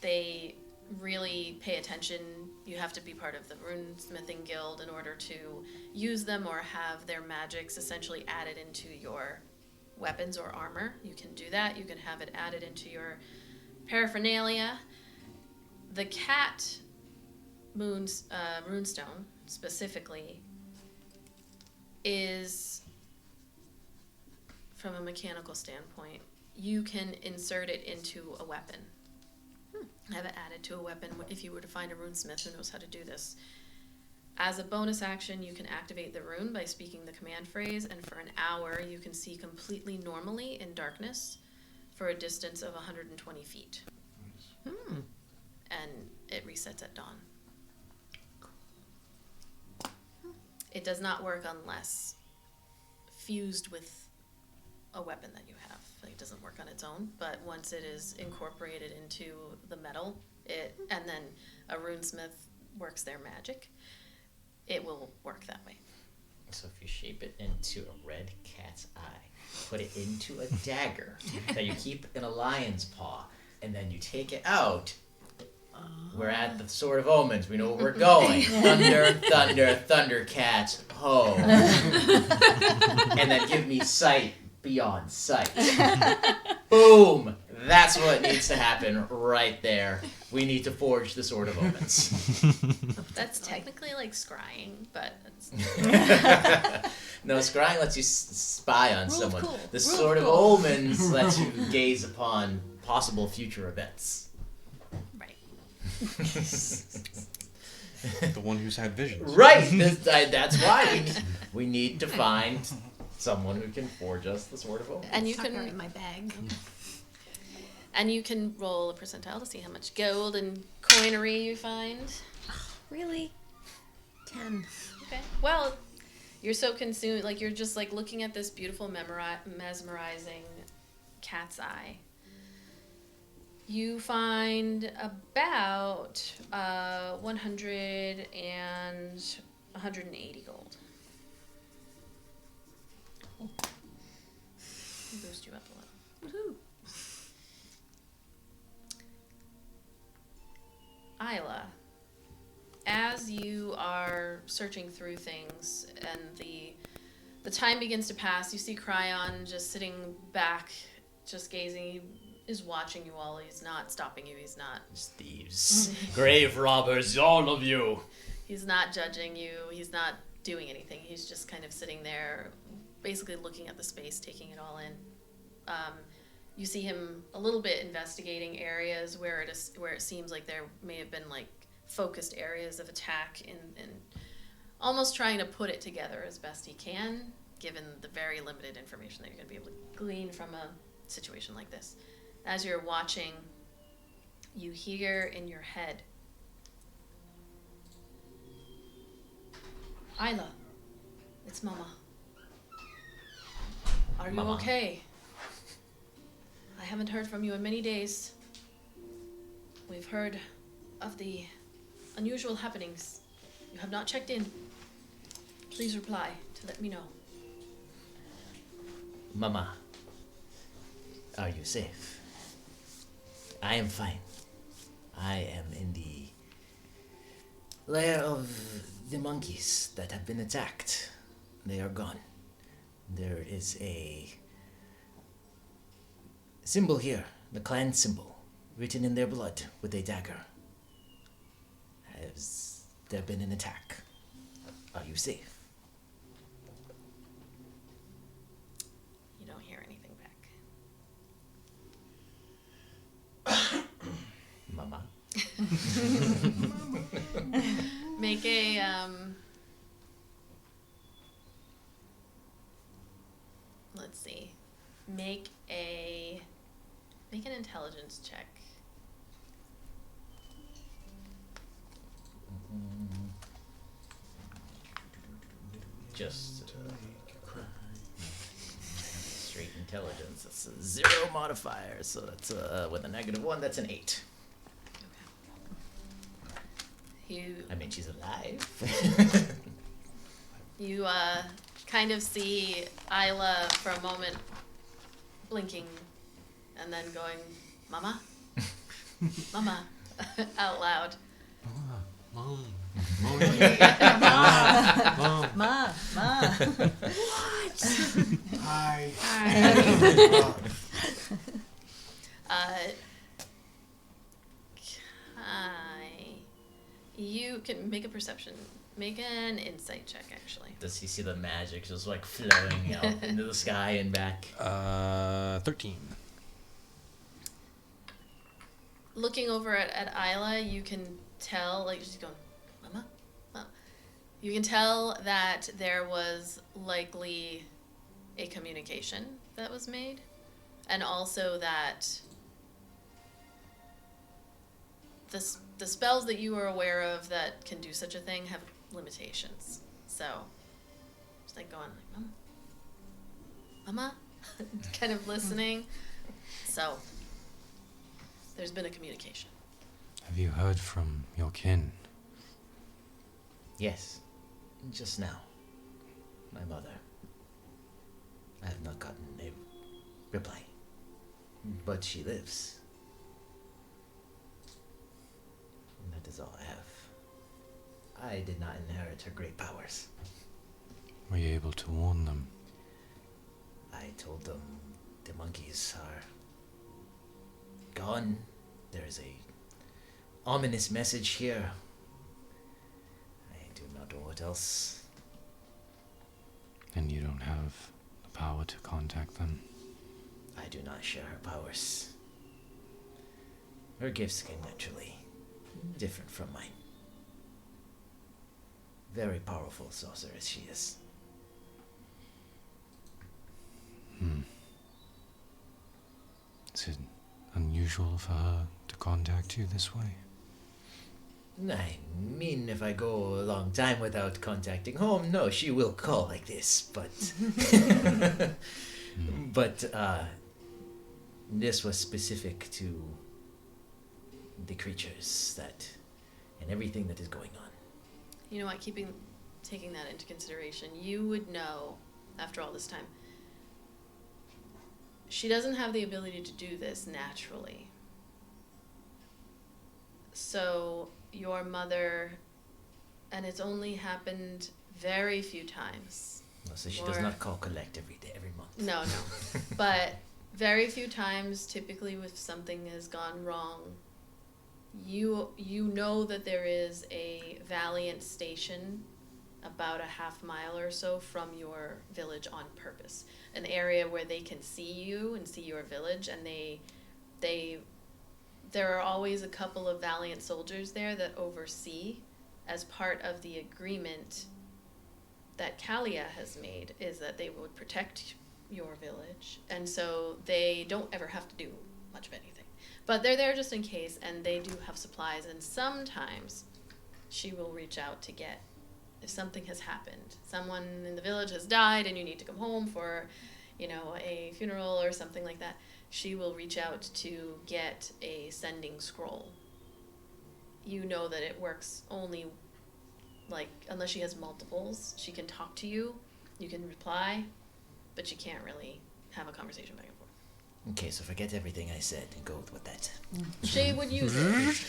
they really pay attention. You have to be part of the runesmithing guild in order to use them or have their magics essentially added into your weapons or armor. You can do that. You can have it added into your paraphernalia. The cat runestone specifically is, from a mechanical standpoint, you can insert it into a weapon. Have it added to a weapon if you were to find a runesmith who knows how to do this. As a bonus action, you can activate the rune by speaking the command phrase, and for an hour you can see completely normally in darkness for a distance of 120 feet. And it resets at dawn. It does not work unless fused with a weapon that you have. Like, it doesn't work on its own, but once it is incorporated into the metal, and then a runesmith works their magic, it will work that way. So So if you shape it into a red cat's eye, put it into a dagger that you keep in a lion's paw, and then you take it out. We're at the Sword of Omens. We know where we're going. Thunder, thunder, thunder cats, ho. And then give me sight beyond sight. Boom! That's what needs to happen right there. We need to forge the Sword of Omens. That's technically like scrying, but it's No, scrying lets you spy on Rule of someone. cool. The Rule of Sword of cool. Omens lets you gaze upon possible future events. right. The one who's had visions. Right! That's why we need to find someone who can forge us the Sword of Omens. And you Tuck her in can my bag. roll a percentile to see how much gold and coinery you find. Really? 10. Okay. Well, you're so consumed, like you're just like looking at this beautiful, mesmerizing cat's eye. You find about 100 and 180 gold. Boost you up a little. Woohoo. Ayla, as you are searching through things and the time begins to pass, you see Cryon just sitting back, just gazing. He is watching you all. He's not stopping you. He's not. Thieves. Grave robbers, all of you. He's not judging you. He's not doing anything. He's just kind of sitting there, basically looking at the space, taking it all in. You see him a little bit investigating areas where it seems like there may have been like focused areas of attack, and almost trying to put it together as best he can, given the very limited information that you're going to be able to glean from a situation like this. As you're watching, you hear in your head, Ayla, it's Mama. Are you Mama. okay? I haven't heard from you in many days. We've heard of the unusual happenings. You have not checked in. Please reply to let me know. Mama, are you safe? I am fine. I am in the lair of the monkeys that have been attacked. They are gone. There is a symbol here, the clan symbol, written in their blood with a dagger. Has there been an attack? Are you safe? You don't hear anything back. Mama? Make a let's see. Make an intelligence check. Just straight intelligence. That's a 0 modifier, so that's with a -1. That's an 8. You I mean, she's alive. You kind of see Ayla for a moment blinking and then going, Mama? Mama, out loud. Mom. Ma. Hi. You can make a perception. Make an insight check, actually. Does he see the magic just like flowing out into the sky and back? 13. Looking over at Ayla, you can tell, like, she's going, Mama? Mama? You can tell that there was likely a communication that was made, and also that the spells that you are aware of that can do such a thing have limitations. So, it's like going, like, Mama? kind of listening. So, there's been a communication. Have you heard from your kin? Yes. Just now. My mother. I have not gotten a reply. But she lives. And that is all I have. I did not inherit her great powers. Were you able to warn them? I told them the monkeys are gone. There is a ominous message here. I do not know what else. And you don't have the power to contact them? I do not share her powers. Her gifts came naturally, different from mine. Very powerful sorceress she is. Is it unusual for her to contact you this way? I mean, if I go a long time without contacting home, no, she will call like this, but... But, this was specific to the creatures that... and everything that is going on. You know what, taking that into consideration, you would know, after all this time, she doesn't have the ability to do this naturally. So your mother, and it's only happened very few times. So she does not call collect every day, every month. No. But very few times, typically if something has gone wrong, you know that there is a Valiant station about a half mile or so from your village on purpose. An area where they can see you and see your village, and there are always a couple of Valiant soldiers there that oversee, as part of the agreement that Kalia has made, is that they would protect your village, and so they don't ever have to do much of anything. But they're there just in case, and they do have supplies, and sometimes she will reach out to get, if something has happened, someone in the village has died and you need to come home for, a funeral or something like that, she will reach out to get a sending scroll. You know that it works only, unless she has multiples, she can talk to you, you can reply, but you can't really have a conversation back and forth. Okay, so forget everything I said and go with that. She would use it.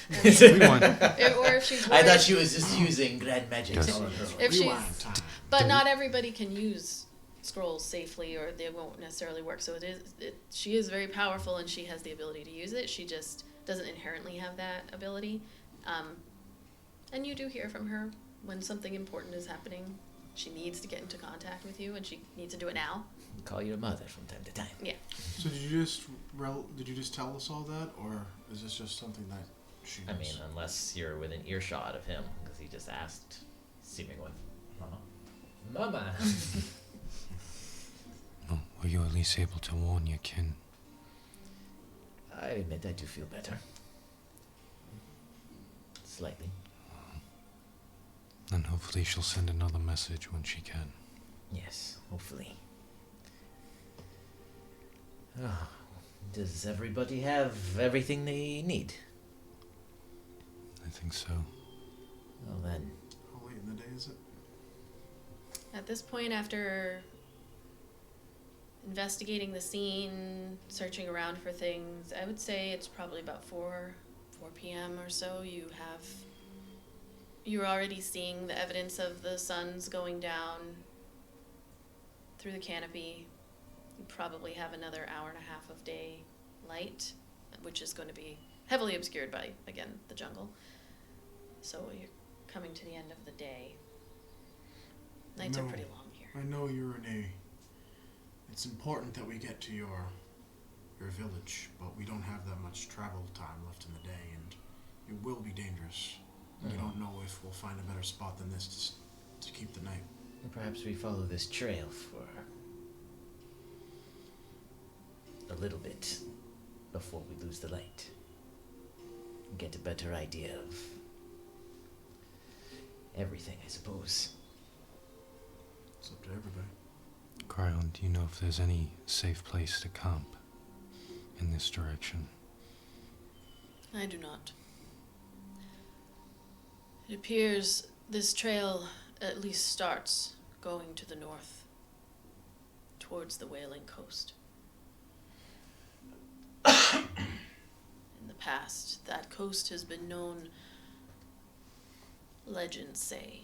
Or if she's worried, I thought she was just using grand magic all on her own. if she's, but not everybody can use scrolls safely, or they won't necessarily work. So she is very powerful, and she has the ability to use it. She just doesn't inherently have that ability. And you do hear from her when something important is happening. She needs to get into contact with you, and she needs to do it now. Call your mother from time to time. Yeah. So did you just tell us all that, or is this just something that she knows? I mean, unless you're within earshot of him, because he just asked, seemingly. Mama. Well, were you at least able to warn your kin? I admit I do feel better. Slightly. And hopefully she'll send another message when she can. Yes, hopefully. Oh, does everybody have everything they need? I think so. Well then. How late in the day is it? At this point, after investigating the scene, searching around for things, I would say it's probably about 4 p.m. or so. You're already seeing the evidence of the suns going down through the canopy. You probably have another hour and a half of day light, which is going to be heavily obscured by, again, the jungle. So you're coming to the end of the day. Nights are pretty long here. I know you're in a... It's important that we get to your village, but we don't have that much travel time left in the day, and it will be dangerous. We don't know if we'll find a better spot than this to keep the night. Perhaps we follow this trail for a little bit before we lose the light. Get a better idea of everything, I suppose. It's up to everybody. Cryon, do you know if there's any safe place to camp in this direction? I do not. It appears this trail at least starts going to the north, towards the Whaling Coast. In the past, that coast has been known, legends say,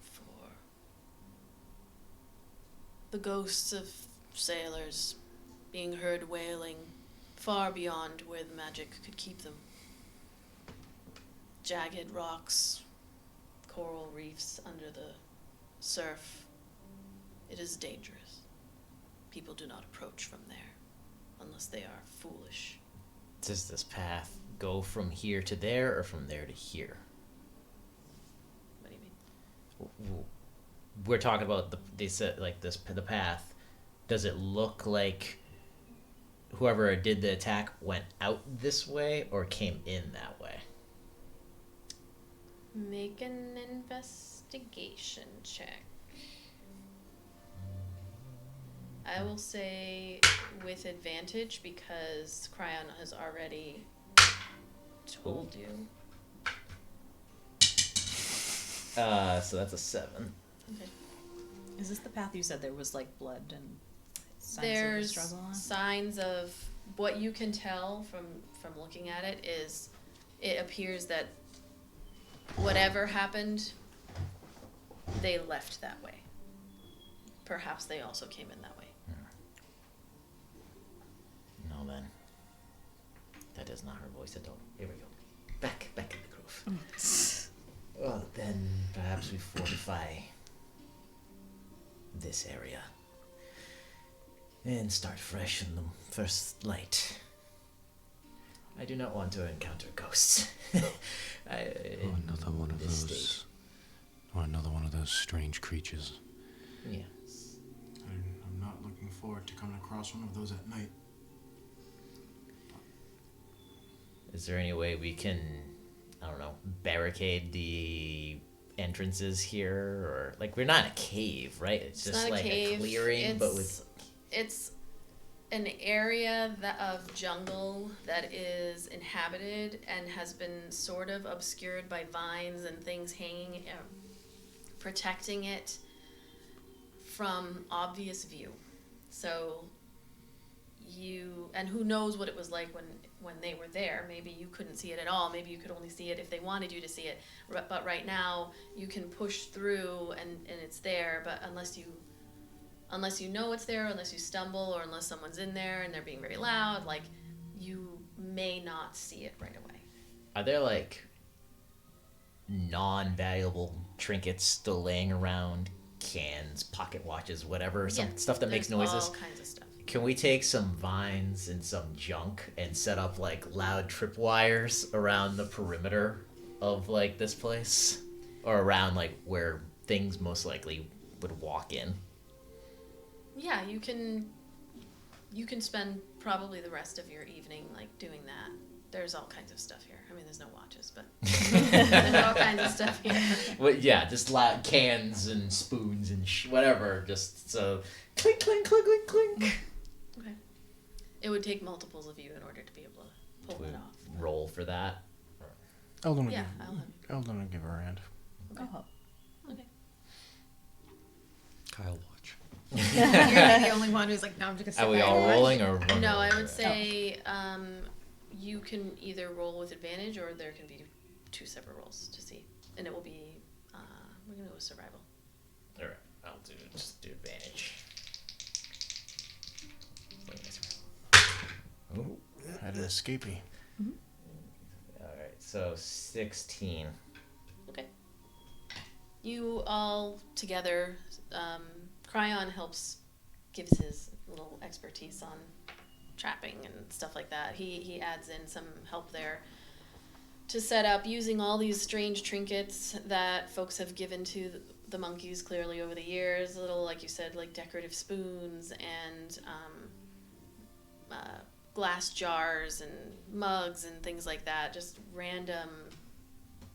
for the ghosts of sailors being heard wailing far beyond where the magic could keep them. Jagged rocks, coral reefs under the surf. It is dangerous. People do not approach from there unless they are foolish. Does this path go from here to there or from there to here? What do you mean? We're talking about they said like the path. Does it look like whoever did the attack went out this way or came in that way? Make an investigation check. I will say with advantage because Cryon has already told you. So that's a 7. Okay. Is this the path you said there was like blood and signs There's of struggle on? signs of what you can tell from looking at it is it appears that whatever happened, they left that way. Perhaps they also came in that way. No, then. That is not her voice at all. Here we go. Back in the groove. Well, then perhaps we fortify this area and start fresh in the first light. I do not want to encounter ghosts. Another one of those. Or another one of those strange creatures. Yes. I'm not looking forward to coming across one of those at night. Is there any way we can, I don't know, barricade the entrances here? Or, like, we're not in a cave, right? It's just not like a cave. clearing, but with... It's an area of jungle that is inhabited and has been sort of obscured by vines and things hanging, protecting it from obvious view. So and who knows what it was like when they were there. Maybe you couldn't see it at all. Maybe you could only see it if they wanted you to see it. But right now you can push through and it's there, but unless you know it's there, unless you stumble, or unless someone's in there and they're being very loud, like, you may not see it right away. Are there, like, non-valuable trinkets still laying around? Cans, pocket watches, whatever, stuff that makes noises? All kinds of stuff. Can we take some vines and some junk and set up, like, loud tripwires around the perimeter of, like, this place? Or around, like, where things most likely would walk in? Yeah, you can spend probably the rest of your evening, like, doing that. There's all kinds of stuff here. I mean, there's no watches, but there's all kinds of stuff here. Well, yeah, just loud cans and spoons and whatever, just so clink, clink, clink, clink, clink. Okay. It would take multiples of you in order to be able to pull it off. Roll for that. Eldon will, Yeah, Eldon will give her a hand. Okay. Oh. Okay. Kyle watch. You're the only one who's like, no, I'm just gonna sit Are we back all and watch. rolling or one? No, roll I for would that? say you can either roll with advantage or there can be 2 separate rolls to see. And it will be, we're going to go with survival. All right, I'll just do advantage. Ooh. Had an escapee. All right, so 16. Okay. You all together, Cryon gives his little expertise on trapping and stuff like that. He adds in some help there to set up using all these strange trinkets that folks have given to the monkeys clearly over the years. Little, like you said, like decorative spoons and glass jars and mugs and things like that. Just random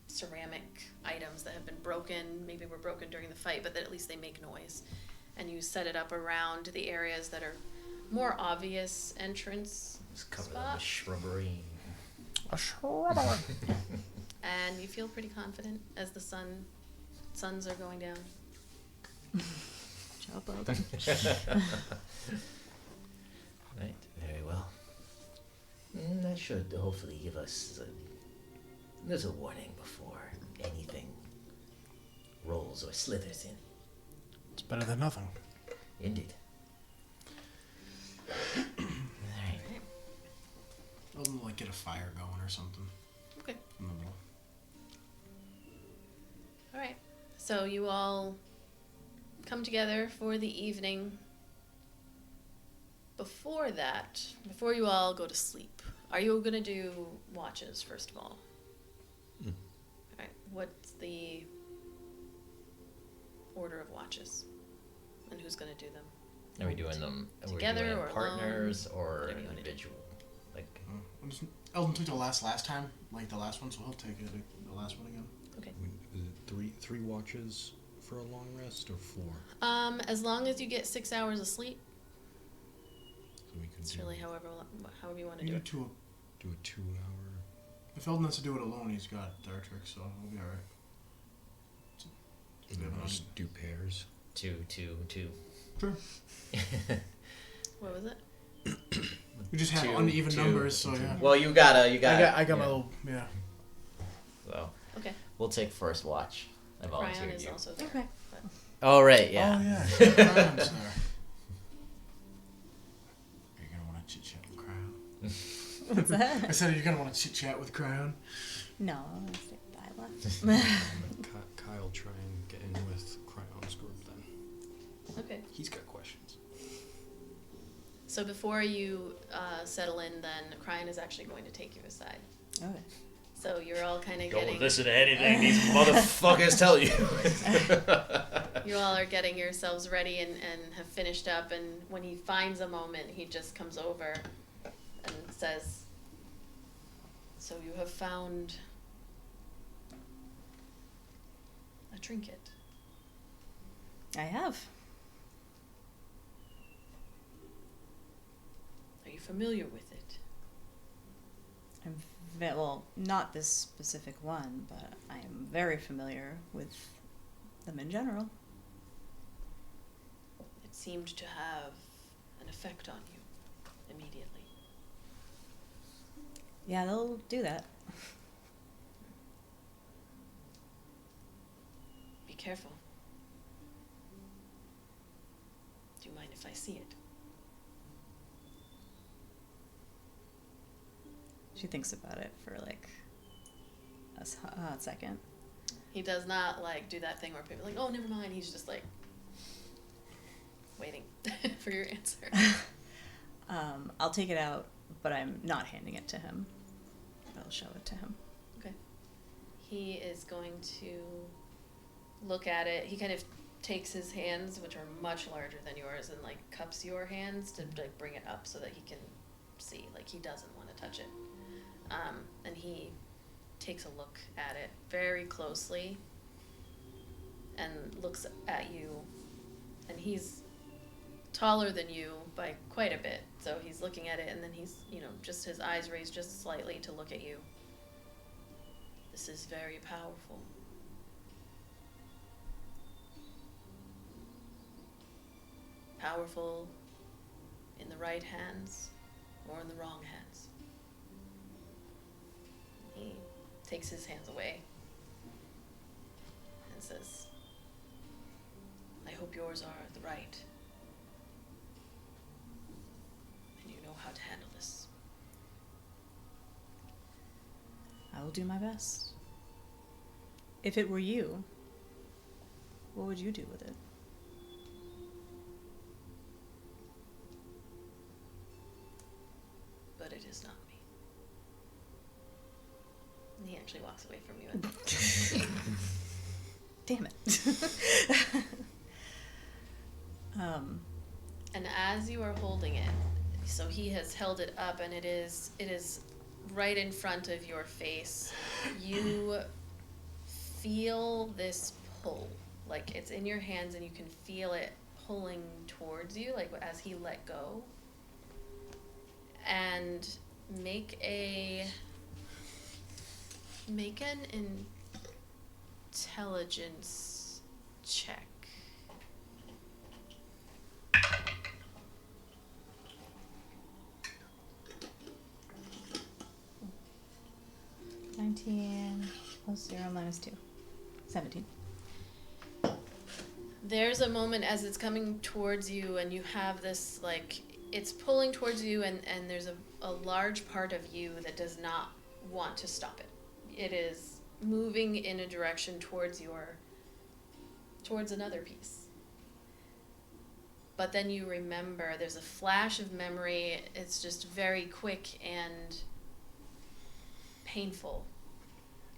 ceramic items that have been broken, maybe were broken during the fight, but that at least they make noise. And you set it up around the areas that are more obvious entrance Just cover them spot. with shrubbery. A shrubber. And you feel pretty confident as the sun suns are going down. Job well Right, very well. That should hopefully give us a little warning before anything rolls or slithers in. It's better than nothing. Indeed. Alright. I'll like get a fire going or something. Okay. In the middle. All right. So you all come together for the evening. Before that, before you all go to sleep, are you going to do watches first of all? Mm. All right. What's the order of watches? And who's going to do them? Are we doing them Together we're doing or partners or Whatever you wanna do. individual? Like, Eldon took the last time, like the last one, so he'll take it, the last one again. Okay. Is it three watches for a long rest or 4? As long as you get 6 hours of sleep, So we could it's do, really however you want to You do do it. two. do a 2-hour. If Eldon has to do it alone, he's got Dark Trick, so he'll be alright. And then we'll just do pairs. 2. Sure. What was it? We just have Two, uneven two, numbers, so yeah. Well, you got. I got yeah. my little, yeah. So Okay. we'll take first watch. I Cryon volunteered is you. also there. Okay. But Oh right, yeah. Oh yeah. Cryon's there. Are you gonna want to chit chat with Cryon? What's that? I said, are you gonna want to chit chat with Cryon? No, I want to stick with Ayla. Let Kyle try and get in with Cryon's group then. okay. He's got questions. So before you settle in, then Cryon is actually going to take you aside. Okay. So you're all kind of Don't getting. listen to anything these motherfuckers tell you. You all are getting yourselves ready and have finished up, and when he finds a moment, he just comes over and says, "So you have found a trinket." I have. Are you familiar with it? I'm well, not this specific one, but I am very familiar with them in general. It seemed to have an effect on you immediately. Yeah, they'll do that. Be careful. Do you mind if I see it? She thinks about it for like a hot second. He does not like do that thing where people are like, "Oh, never mind." He's just like waiting for your answer. I'll take it out, but I'm not handing it to him. I'll show it to him. Okay. He is going to look at it. He kind of takes his hands, which are much larger than yours, and like cups your hands to like bring it up so that he can see. Like he doesn't want to touch it. And he takes a look at it very closely and looks at you. And he's taller than you by quite a bit. So he's looking at it, and then he's, just his eyes raised just slightly to look at you. This is very powerful. Powerful in the right hands or in the wrong hands. He takes his hands away and says, "I hope yours are the right. And you know how to handle this." I will do my best. If it were you, what would you do with it? But it is not me. And he actually walks away from you. Damn it. And as you are holding it, so he has held it up, and it is right in front of your face. You feel this pull, like it's in your hands, and you can feel it pulling towards you, like as he let go. And make an intelligence check. $19 plus 0 minus 2. 17. There's a moment as it's coming towards you, and you have this, like, it's pulling towards you, and there's a large part of you that does not want to stop it. It is moving in a direction towards another piece. But then you remember, there's a flash of memory, it's just very quick and painful,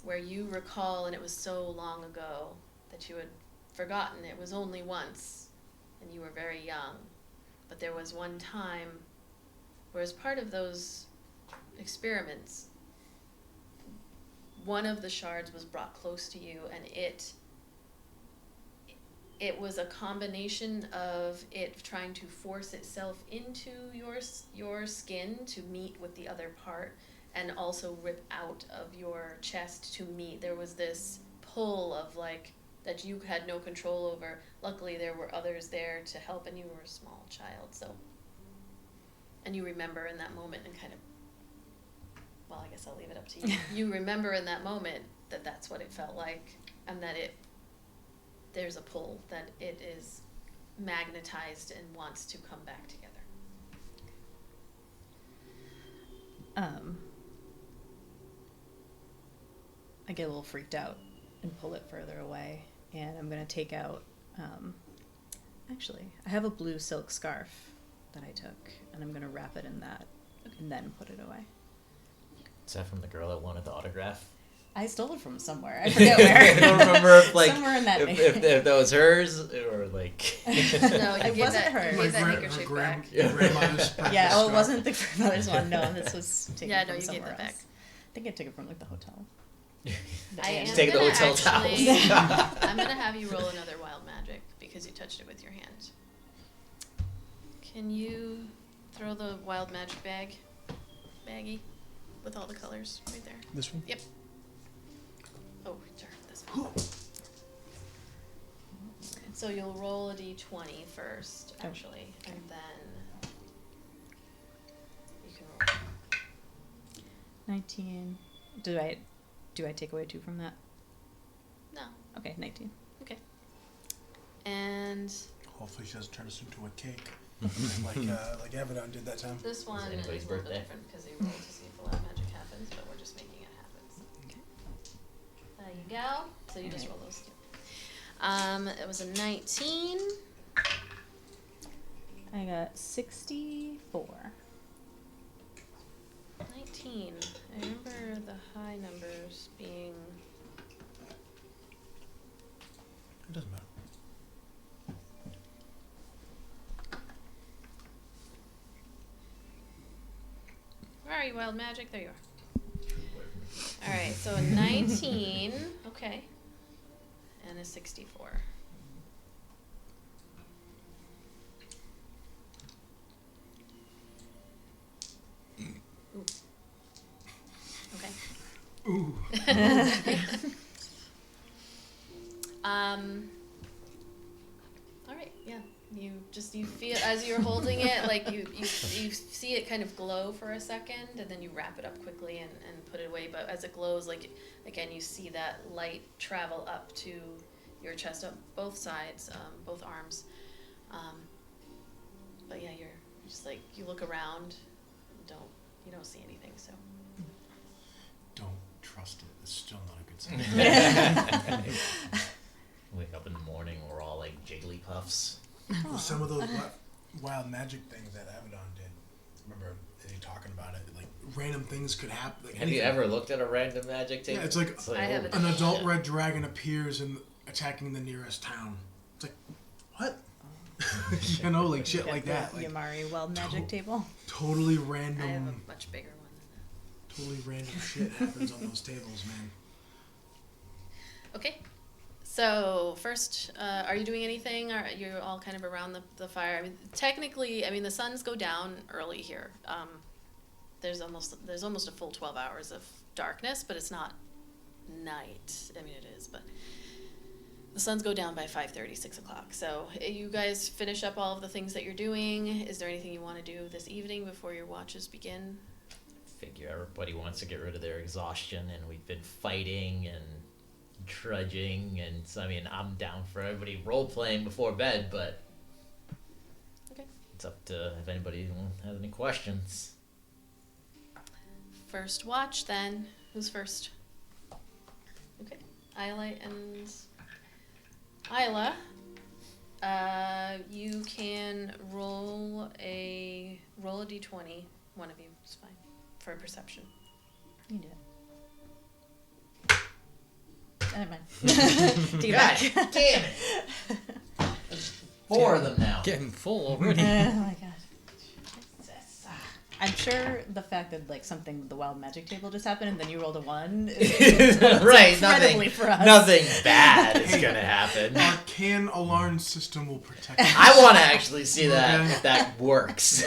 where you recall, and it was so long ago that you had forgotten it was only once, and you were very young. But there was one time where, as part of those experiments, one of the shards was brought close to you, and it was a combination of it trying to force itself into your skin to meet with the other part, and also rip out of your chest to meet. There was this pull of, like, that you had no control over. Luckily, there were others there to help, and you were a small child, so. And you remember in that moment, and kind of, well, I guess I'll leave it up to you. You remember in that moment that that's what it felt like, and that there's a pull, that it is magnetized and wants to come back together. I get a little freaked out and pull it further away, and I'm going to take out, actually, I have a blue silk scarf that I took, and I'm going to wrap it in that, and then put it away. Is that from the girl that wanted the autograph? I stole it from somewhere. I forget where. I don't remember if, like, Somewhere in that if that was hers, or, like... No, you It gave wasn't that, hers. you My gave that gra- handkerchief her gram- back. grandmother's Yeah, practice it wasn't the grandmother's one. No, this was taken Yeah, from no, you gave somewhere that else. back. I think I took it from, like, the hotel. I am Take the gonna hotel actually, towels. I'm gonna have you roll another wild magic because you touched it with your hand. Can you throw the wild magic baggie with all the colors right there? This one? Yep. Oh, sure, this one. So you'll roll a d20 first, actually, and then you can roll. 19. Do I take away 2 from that? No. Okay, 19. Okay. And Hopefully she doesn't turn us into a cake. like Avedon did that time. this one is a anybody's little bit birthday? different because you roll to see if the wild magic happens, but we're just making it happen. So. Okay. There you go. So you just roll those two. It was a 19. I got 64. 19. I remember the high numbers being... It doesn't matter. Where are you, wild magic? There you are. Alright, so a 19. Okay. And a 64. Ooh. Okay. Ooh. All right, yeah. You feel, as you're holding it, like you see it kind of glow for a second, and then you wrap it up quickly and put it away. But as it glows, like, again, you see that light travel up to your chest, up both sides, both arms. But yeah, you're just like, you look around, and you don't see anything, so. Don't trust it. It's still not a good sign. Wake up in the morning, we're all like Jigglypuffs. Well, some of those wild magic things that Avedon did. Remember you talking about it? Like random things could happen. Like Have you ever looked at a random magic table? Yeah, it's like I haven't. an adult red dragon appears and attacking the nearest town. It's like, what? You know, like shit like that. Like Yamari wild magic table. totally I have a random, much bigger one than that. totally random shit happens on those tables, man. Okay. So first, are you doing anything? Are you all kind of around the fire? I mean, technically, the suns go down early here. There's almost a full 12 hours of darkness, but it's not night. I mean, it is, but the suns go down by 5:30, 6 o'clock. So you guys finish up all of the things that you're doing. Is there anything you want to do this evening before your watches begin? Figure everybody wants to get rid of their exhaustion, and we've been fighting and trudging, and so, I mean, I'm down for everybody role-playing before bed, but Okay. it's up to if anybody has any questions. First watch, then. Who's first? Okay. Iolite and Ayla. You can roll a d20. One of you is fine for perception. You do it. Never mind. Take it back. God damn it! 4 of them now. Getting full already. Oh my god. I'm sure the fact that like something, the wild magic table just happened, and then you rolled a 1. Is Right, incredibly for us. nothing bad is gonna happen. Arcane alarm system will protect you. I want to actually see that if that works.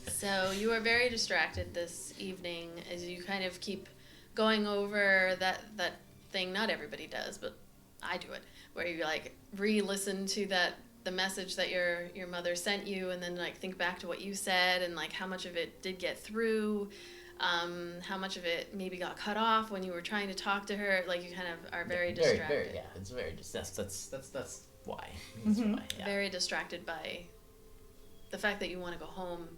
So you are very distracted this evening as you kind of keep going over that thing. Not everybody does, but I do it, where you like re-listen to the message that your mother sent you, and then like think back to what you said and like how much of it did get through, how much of it maybe got cut off when you were trying to talk to her. Like you kind of are very distracted. Yeah, it's very that's why. Mhm. Why, yeah. Very distracted by the fact that you want to go home.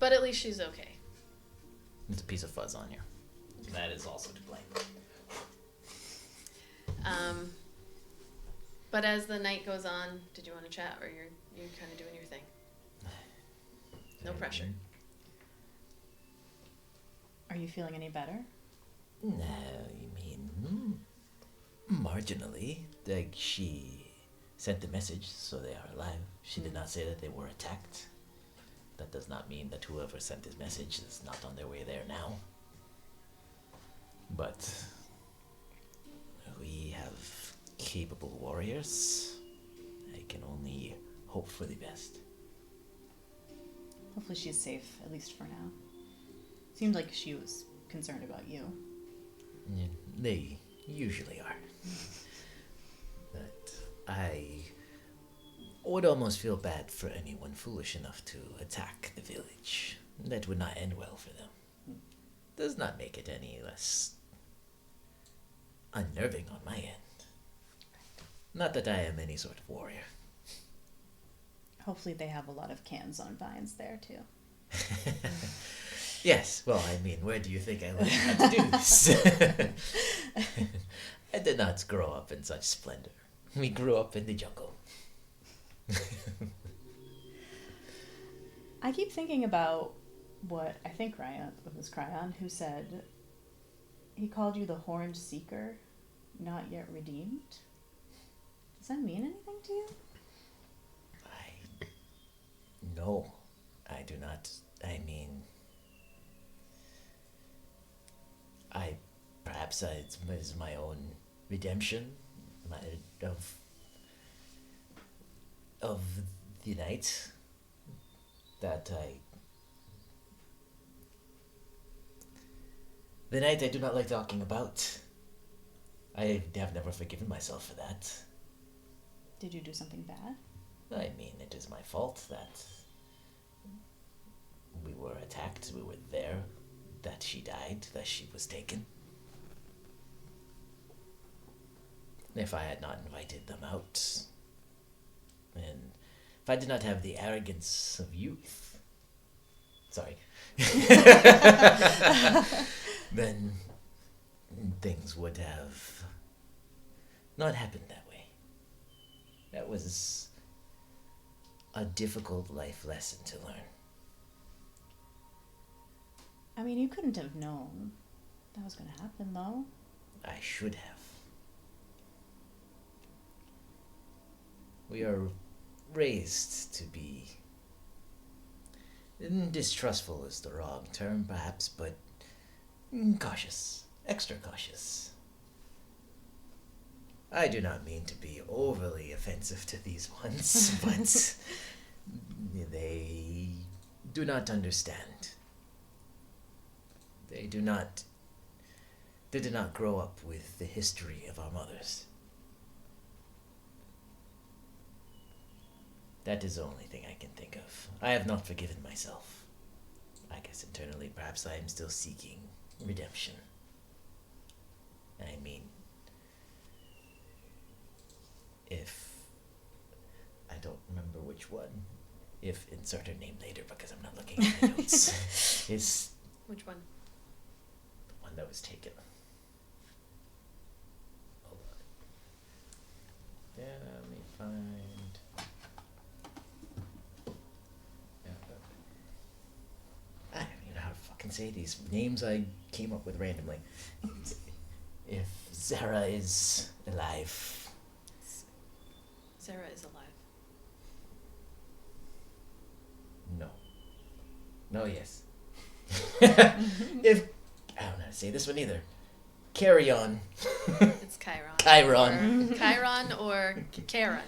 But at least she's okay. There's a piece of fuzz on you. That is also to blame. But as the night goes on, did you want to chat, or you're kind of doing your thing? No pressure. Are you feeling any better? No, you mean marginally. Like, she sent the message, so they are alive. She did not say that they were attacked. That does not mean that whoever sent this message is not on their way there now. But we have capable warriors. I can only hope for the best. Hopefully she's safe, at least for now. Seemed like she was concerned about you. Yeah, they usually are. But I would almost feel bad for anyone foolish enough to attack the village. That would not end well for them. Does not make it any less unnerving on my end. Not that I am any sort of warrior. Hopefully they have a lot of cans on vines there, too. Yes, well, I mean, where do you think I learned how to do this? I did not grow up in such splendor. We grew up in the jungle. I keep thinking about what I think Ryan, it was Cryon, who said he called you the Horned Seeker, not yet redeemed. Does that mean anything to you? No, I do not. I mean, perhaps it is my own redemption, of the night that the night I do not like talking about. I have never forgiven myself for that. Did you do something bad? I mean, it is my fault that we were attacked, we were there, that she died, that she was taken. If I had not invited them out, and if I did not have the arrogance of youth, then things would have not happened that way. That was a difficult life lesson to learn. I mean, you couldn't have known that was going to happen, though. I should have. We are raised to be distrustful is the wrong term, perhaps, but cautious, extra cautious. I do not mean to be overly offensive to these ones, but they do not understand. They do not did not grow up with the history of our mothers. That is the only thing I can think of. I have not forgiven myself. I guess internally, perhaps I am still seeking redemption. I mean, if I don't remember which one, if insert her name later because I'm not looking at my notes, is Which one? the one that was taken. Hold on. Yeah, let me find. Yeah, I don't even know how to fucking say these names I came up with randomly. If Zara is alive. Sarah is alive. No. No, yes. If I don't know how to say this one either. Carry on. It's Chiron. Chiron. Or Chiron or Karen.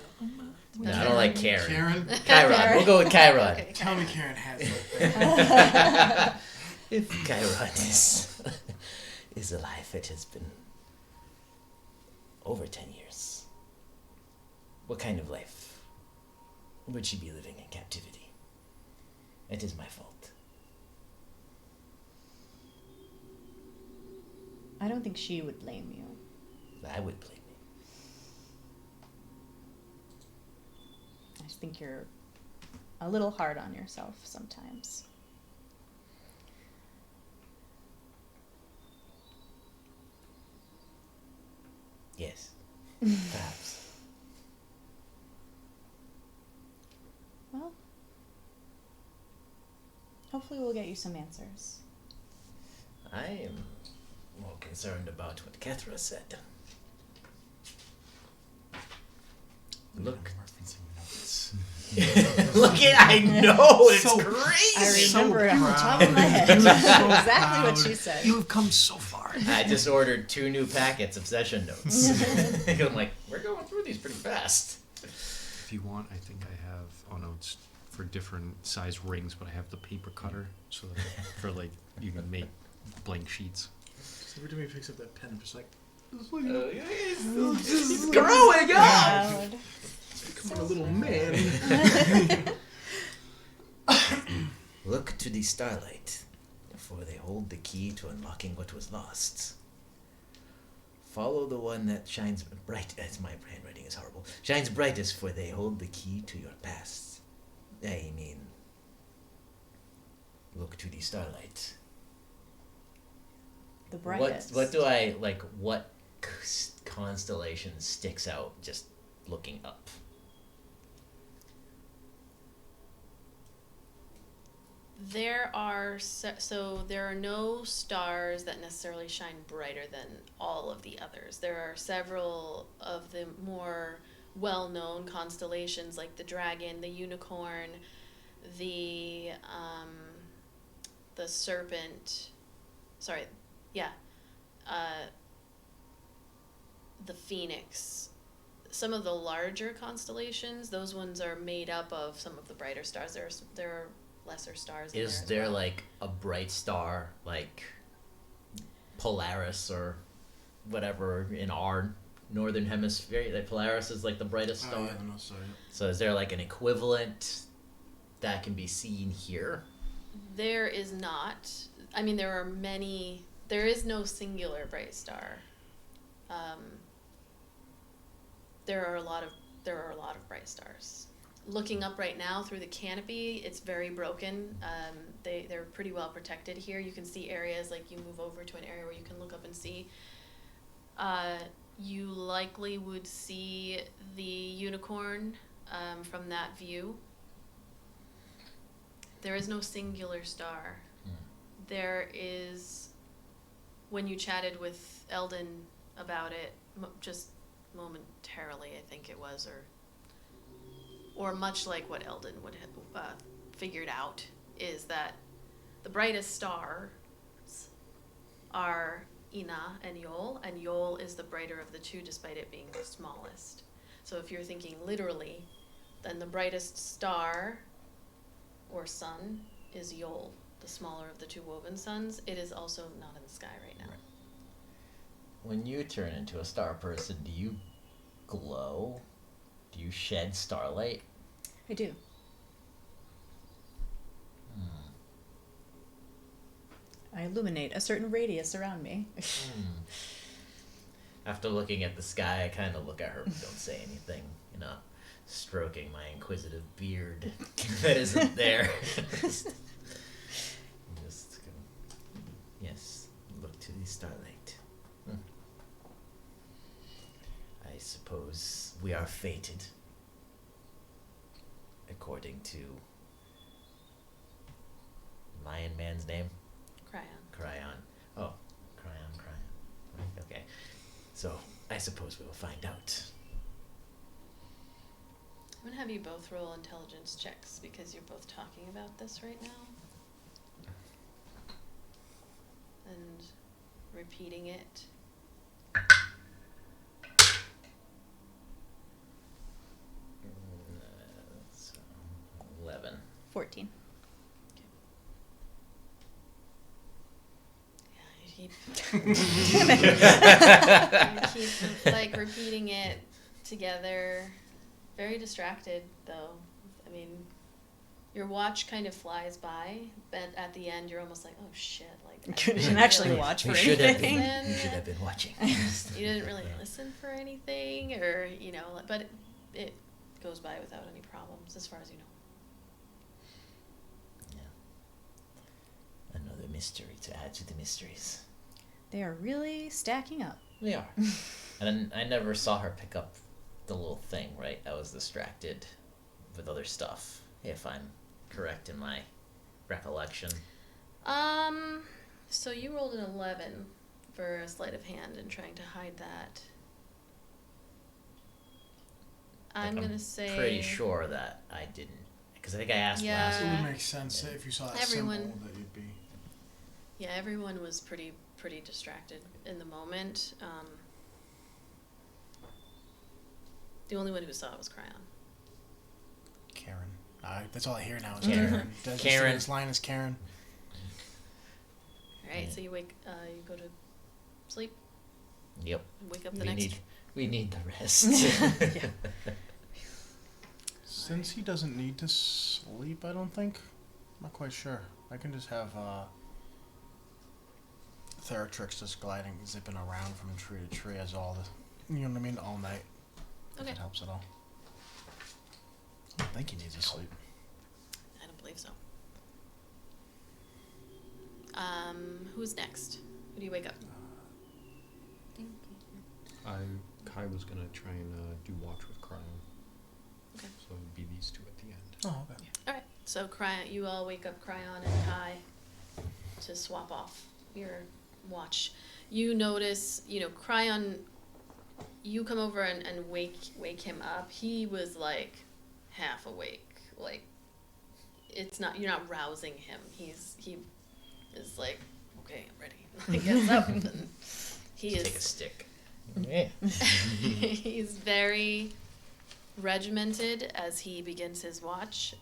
No, I don't like Karen. Karen? Chiron. We'll go with Chiron. Okay. Tell me Karen has it. If Chiron is alive, it has been over 10 years. What kind of life would she be living in captivity? It is my fault. I don't think she would blame you. I would blame me. I just think you're a little hard on yourself sometimes. Yes. Perhaps. Well, hopefully we'll get you some answers. I am more concerned about what Kethra said. Look. Referencing notes. Look at, I know, it's So- crazy. I remember it on the top of my proud. head. So Exactly what proud. she said. You have come so far. I just ordered 2 new packets of session notes. I'm like, we're going through these pretty fast. If you want, I think I have, oh no, it's for different size rings, but I have the paper cutter so that for like you can make blank sheets. So every time he picks up that pen, I'm just like, He's growing up! Proud. becoming a little man. Look to the starlight, for they hold the key to unlocking what was lost. Follow the one that shines bright, as my handwriting is horrible, shines brightest, for they hold the key to your past. I mean, look to the starlight. The brightest. What do I, like, what constellation sticks out just looking up? There are so there are no stars that necessarily shine brighter than all of the others. There are several of the more well-known constellations like the dragon, the unicorn, the serpent. Sorry, yeah, the phoenix. Some of the larger constellations, those ones are made up of some of the brighter stars. There are lesser stars. in Is as there well. like a bright star like Polaris or whatever in our northern hemisphere? Like Polaris is like the brightest star. Oh, yeah, the North Star, yeah. So is there like an equivalent that can be seen here? There is not. I mean, there are many. There is no singular bright star. There are a lot of bright stars. Looking up right now through the canopy, it's very broken. They're pretty well protected here. You can see areas like you move over to an area where you can look up and see. You likely would see the unicorn from that view. There is no singular star. There is, when you chatted with Eldon about it, just momentarily, I think it was, or much like what Eldon would have figured out, is that the brightest stars are Ina and Yol is the brighter of the two despite it being the smallest. So if you're thinking literally, then the brightest star or sun is Yol, the smaller of the two woven suns. It is also not in the sky right now. when you turn into a star person, do you glow? Do you shed starlight? I do. I illuminate a certain radius around me. After looking at the sky, I kind of look at her but don't say anything, stroking my inquisitive beard that isn't there. Just go, yes, look to the starlight. I suppose we are fated, according to Lion Man's name. Cryon. Oh, Cryon. Right, okay. So, I suppose we will find out. I'm going to have you both roll intelligence checks because you're both talking about this right now. And repeating it. So, 11. 14. You keep like repeating it together. Very distracted though. I mean, your watch kind of flies by, but at the end you're almost like, oh shit, like You didn't actually watch for anything. You should have been watching. You didn't really listen for anything, or but it goes by without any problems as far as you know. Another mystery to add to the mysteries. They are really stacking up. They are. And I never saw her pick up the little thing, right? I was distracted with other stuff, if I'm correct in my recollection. So you rolled an 11 for a sleight of hand and trying to hide that. I'm gonna say pretty sure that I didn't, because I think I asked Yeah. last It time. would make sense if you saw that Everyone- symbol that you'd be. Yeah, everyone was pretty distracted in the moment. The only one who saw it was Cryon. Karen. That's all I hear now is Karen. Karen. That's Karen. This line is Karen. All right, Yeah. so you you go to sleep, Yep. wake up the next. We need the rest. Yeah. Since he doesn't need to sleep, I don't think. I'm not quite sure. I can just have Theratrix just zipping around from tree to tree as all the, you know what I mean, all night. Okay. If it helps at all. I don't think he needs to sleep. I don't believe so. Who's next? Who do you wake up? Kai was gonna try and do watch with Cryon. Okay. So it'd be these two at the end. Oh, okay. All right. So Cryon, you all wake up Cryon and Kai to swap off your watch. You notice, Cryon. You come over and wake him up. He was like half awake. Like you're not rousing him. He is like, okay, I'm ready. He gets up and he Take a is. stick. Yeah. He's very regimented as he begins his watch,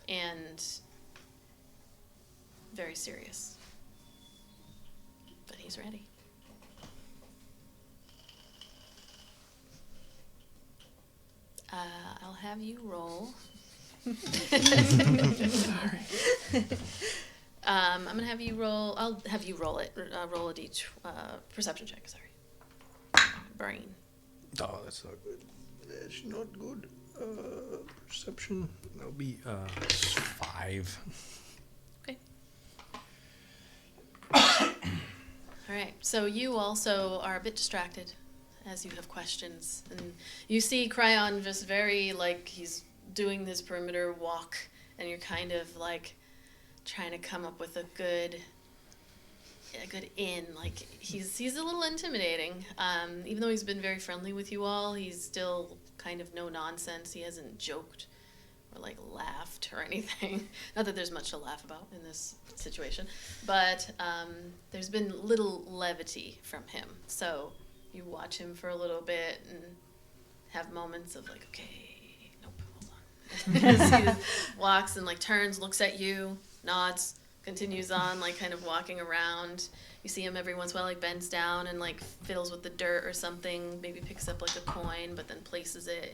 and very serious. But he's ready. I'll have you roll. I'm gonna have you roll. I'll have you roll it. Roll a perception check. Sorry. Brain. Oh, that's not good. That's not good. Perception. That'll be 5. Okay. All right. So you also are a bit distracted, as you have questions, and you see Cryon just very he's doing this perimeter walk, and you're kind of trying to come up with a good in. He's a little intimidating. Even though he's been very friendly with you all, he's still kind of no nonsense. He hasn't joked or laughed or anything. Not that there's much to laugh about in this situation, but there's been little levity from him. So you watch him for a little bit and have moments of okay, nope, hold on. As he walks and turns, looks at you, nods, continues on, like, kind of walking around. You see him every once in a while, like, bends down and, like, fiddles with the dirt or something, maybe picks up, like, a coin, but then places it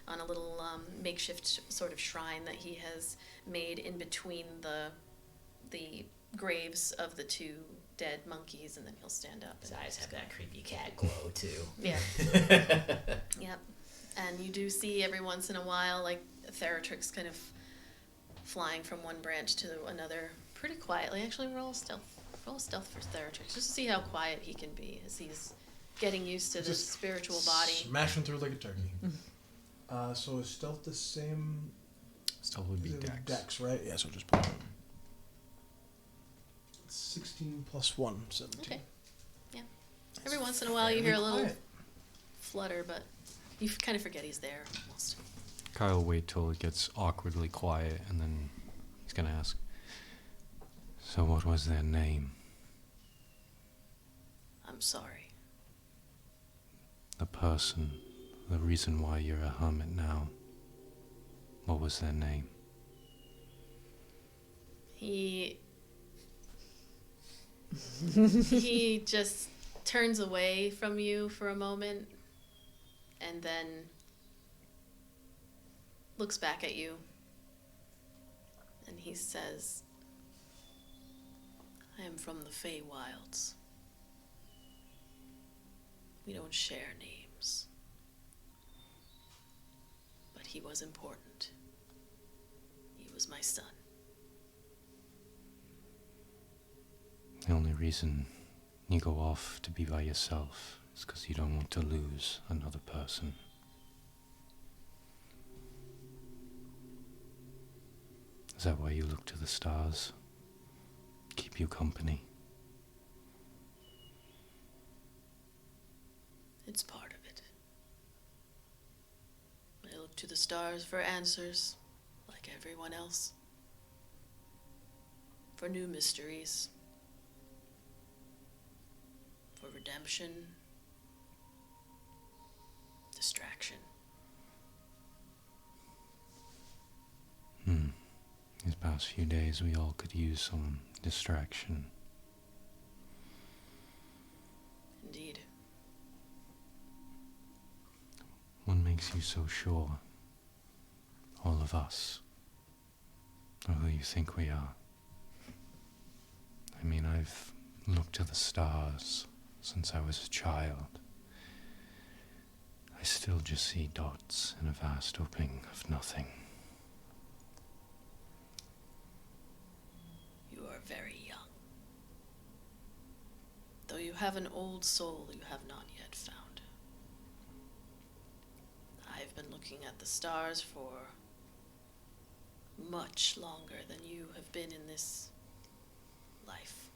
on a little makeshift sort of shrine that he has made in between the graves of the two dead monkeys, and then he'll stand up. His eyes have that creepy cat glow, too. Yeah. Yep. And you do see every once in a while, like, Theratrix kind of flying from one branch to another pretty quietly. Actually, roll stealth. Roll stealth for Theratrix, just to see how quiet he can be as he's getting used to this Just spiritual body. Smashing through like a turkey. So is stealth the same? Stealth would be Is it dex. Dex, right? Yeah, so just put it. 16 plus 1, 17. Okay. Yeah. Every once in a while you hear a little Quiet. flutter, but you kind of forget he's there almost. Kyle will wait till it gets awkwardly quiet, and then he's gonna ask, So what was their name? I'm sorry. The person, the reason why you're a hermit now. What was their name? He just turns away from you for a moment and then looks back at you and he says, I am from the Feywilds. We don't share names. But he was important. He was my son. The only reason you go off to be by yourself is because you don't want to lose another person. Is that why you look to the stars? Keep you company? It's part of it. I look to the stars for answers, like everyone else. For new mysteries. For redemption. Distraction. These past few days we all could use some distraction. Indeed. What makes you so sure, all of us, of who you think we are? I mean, I've looked to the stars since I was a child. I still just see dots in a vast opening of nothing. You are very young. Though you have an old soul you have not yet found. I've been looking at the stars for much longer than you have been in this life.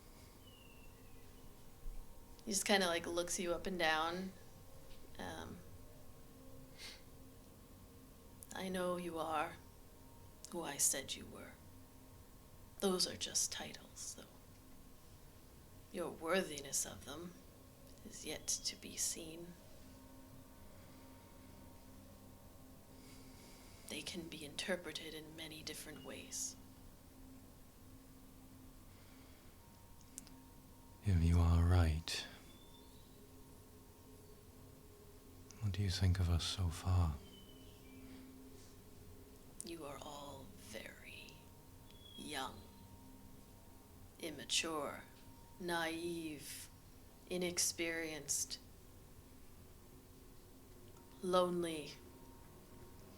He just kind of like looks you up and down. I know you are who I said you were. Those are just titles, though. Your worthiness of them is yet to be seen. They can be interpreted in many different ways. If you are right, what do you think of us so far? You are all very young, immature, naive, inexperienced, lonely.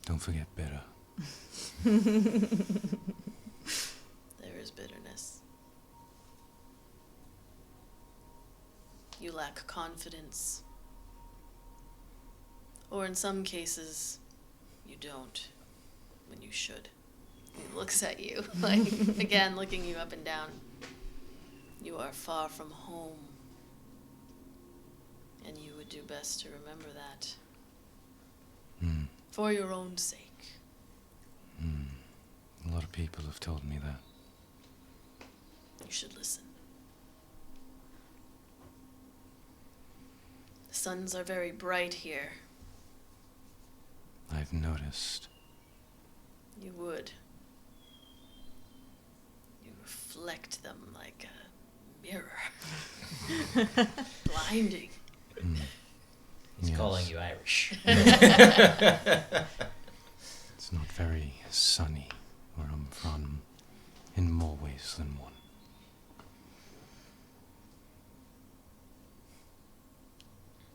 Don't forget bitter. There is bitterness. You lack confidence. Or in some cases, you don't, when you should. He looks at you, like, again, looking you up and down. You are far from home. And you would do best to remember that. For your own sake. A lot of people have told me that. You should listen. The suns are very bright here. I've noticed. You would. You reflect them like a mirror. Blinding. He's Yes. calling you Irish. It's not very sunny where I'm from, in more ways than one.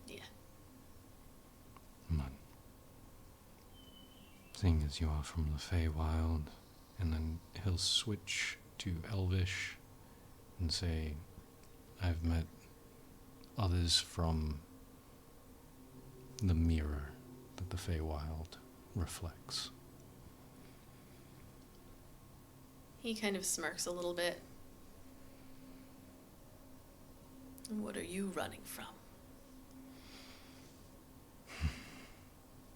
Yeah. But seeing as you are from the Feywild, and then he'll switch to Elvish and say, I've met others from the mirror that the Feywild reflects. He kind of smirks a little bit. What are you running from?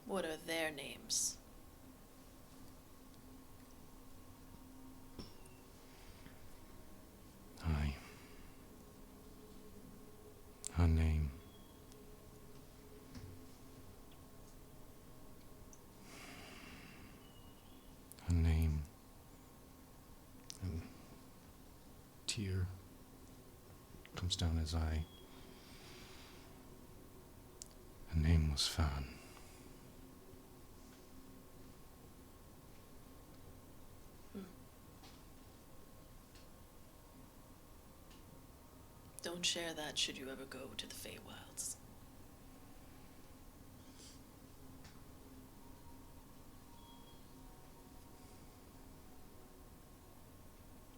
What are their names? Aye. Her name. Her name. And tear comes down his eye. Her name was Fan. Don't share that should you ever go to the Feywilds.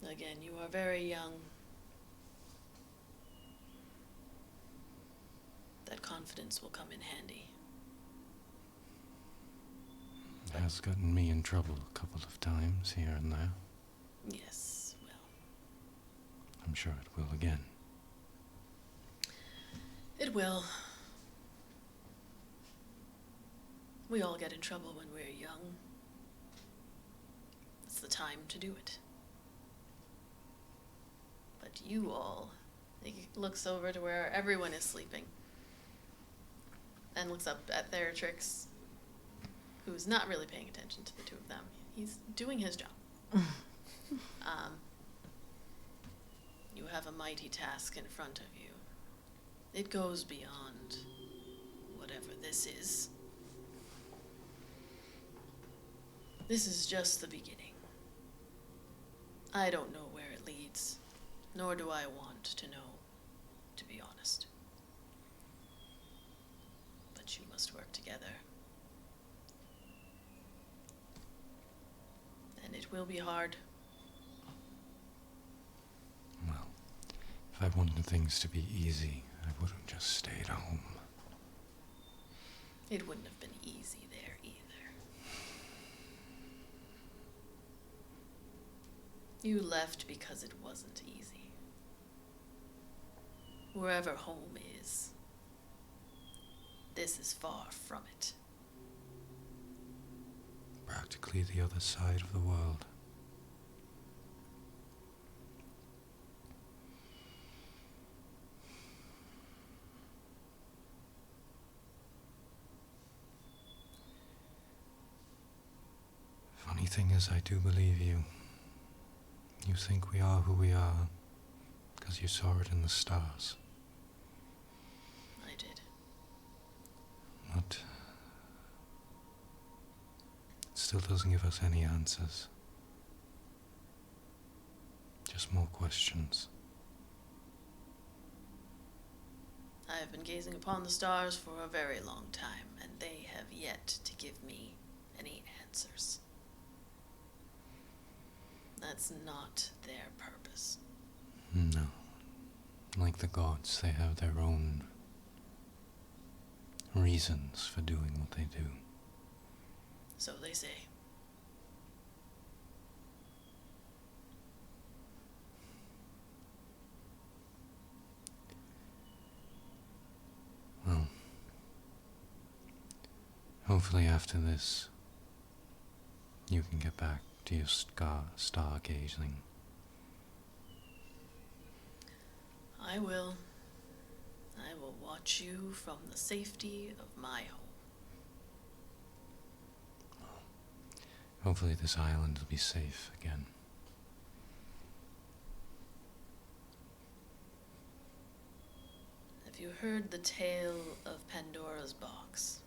Again, you are very young. That confidence will come in handy. It has gotten me in trouble a couple of times here and there. Yes, well, I'm sure it will again. it will. We all get in trouble when we're young. It's the time to do it. But you all, he looks over to where everyone is sleeping and looks up at Theratrix, who's not really paying attention to the two of them. He's doing his job. You have a mighty task in front of you. It goes beyond whatever this is. This is just the beginning. I don't know where it leads, nor do I want to know, to be honest. But you must work together. And it will be hard. Well, if I wanted things to be easy, I wouldn't just stay at home. It wouldn't have been easy there either. You left because it wasn't easy. Wherever home is, this is far from it. Practically the other side of the world. Funny thing is, I do believe you. You think we are who we are because you saw it in the stars. I did. But it still doesn't give us any answers. Just more questions. I have been gazing upon the stars for a very long time, and they have yet to give me any answers. That's not their purpose. No. Like the gods, they have their own reasons for doing what they do. So they say. Well, hopefully after this, you can get back to your stargazing. I will. I will watch you from the safety of my home. Hopefully this island will be safe again. Have you heard the tale of Pandora's box?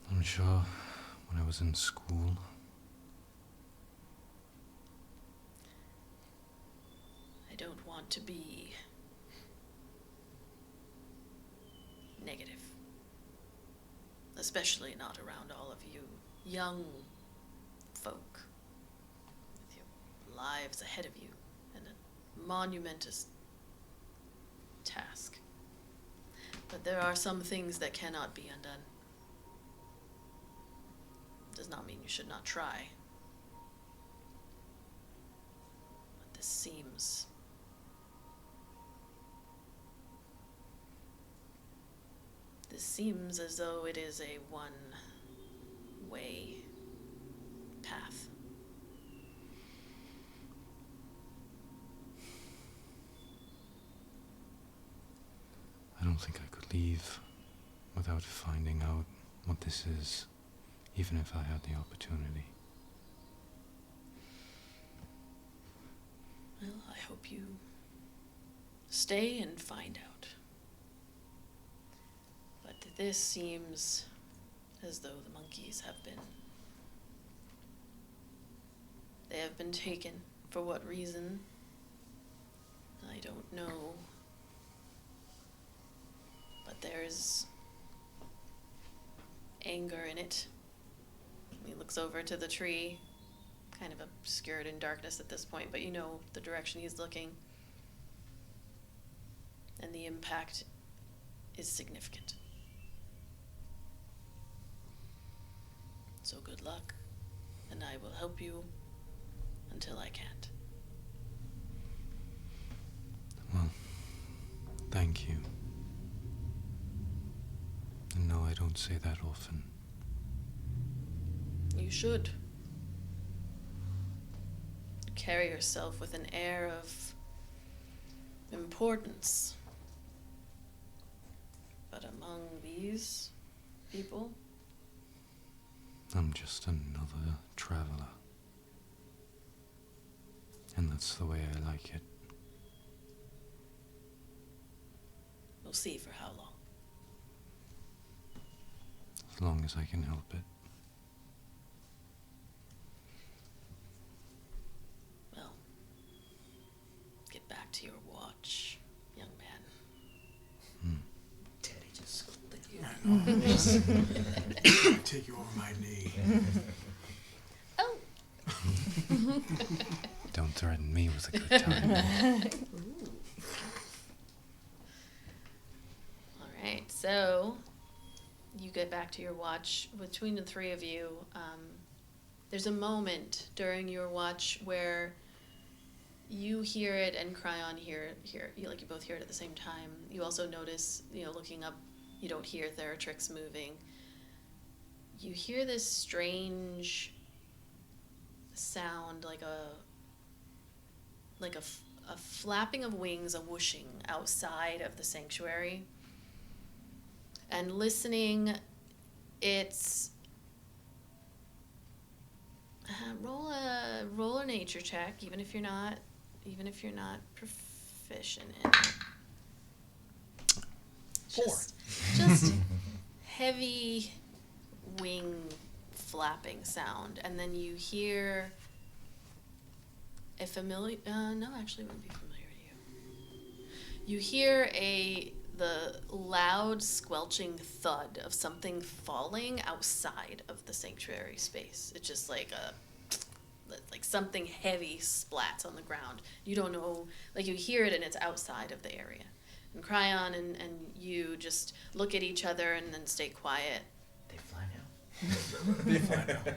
I'm sure when I was in school. I don't want to be negative. Especially not around all of you young folk with your lives ahead of you and a monumentous task. But there are some things that cannot be undone. Does not mean you should not try. But this seems as though it is a one-way path. I don't think I could leave without finding out what this is, even if I had the opportunity. Well, I hope you stay and find out. But this seems as though the monkeys have been... They have been taken. For what reason? I don't know. But there is anger in it. He looks over to the tree, kind of obscured in darkness at this point, but you know the direction he's looking. And the impact is significant. So good luck, and I will help you until I can't. Well, thank you. And no, I don't say that often. You should. Carry yourself with an air of importance. But among these people, I'm just another traveler. And that's the way I like it. we'll see for how long. As long as I can help it. Well, get back to your watch, young man. Teddy just scolded you. I take you over my knee. Oh! Don't threaten me with a good time. Alright, so you get back to your watch. Between the three of you, there's a moment during your watch where you hear it and Cryon hear you both hear it at the same time. You also notice, looking up, you don't hear Theratrix moving. You hear this strange sound, like a flapping of wings, a whooshing outside of the sanctuary. And listening, it's roll a nature check, even if you're not proficient in it. 4. Just heavy wing flapping sound, and then you hear a familiar. No, actually, it wouldn't be familiar to you. You hear the loud squelching thud of something falling outside of the sanctuary space. It's just like something heavy splats on the ground. You don't know, you hear it and it's outside of the area. And Cryon and you just look at each other and then stay quiet. They fly now. They find out.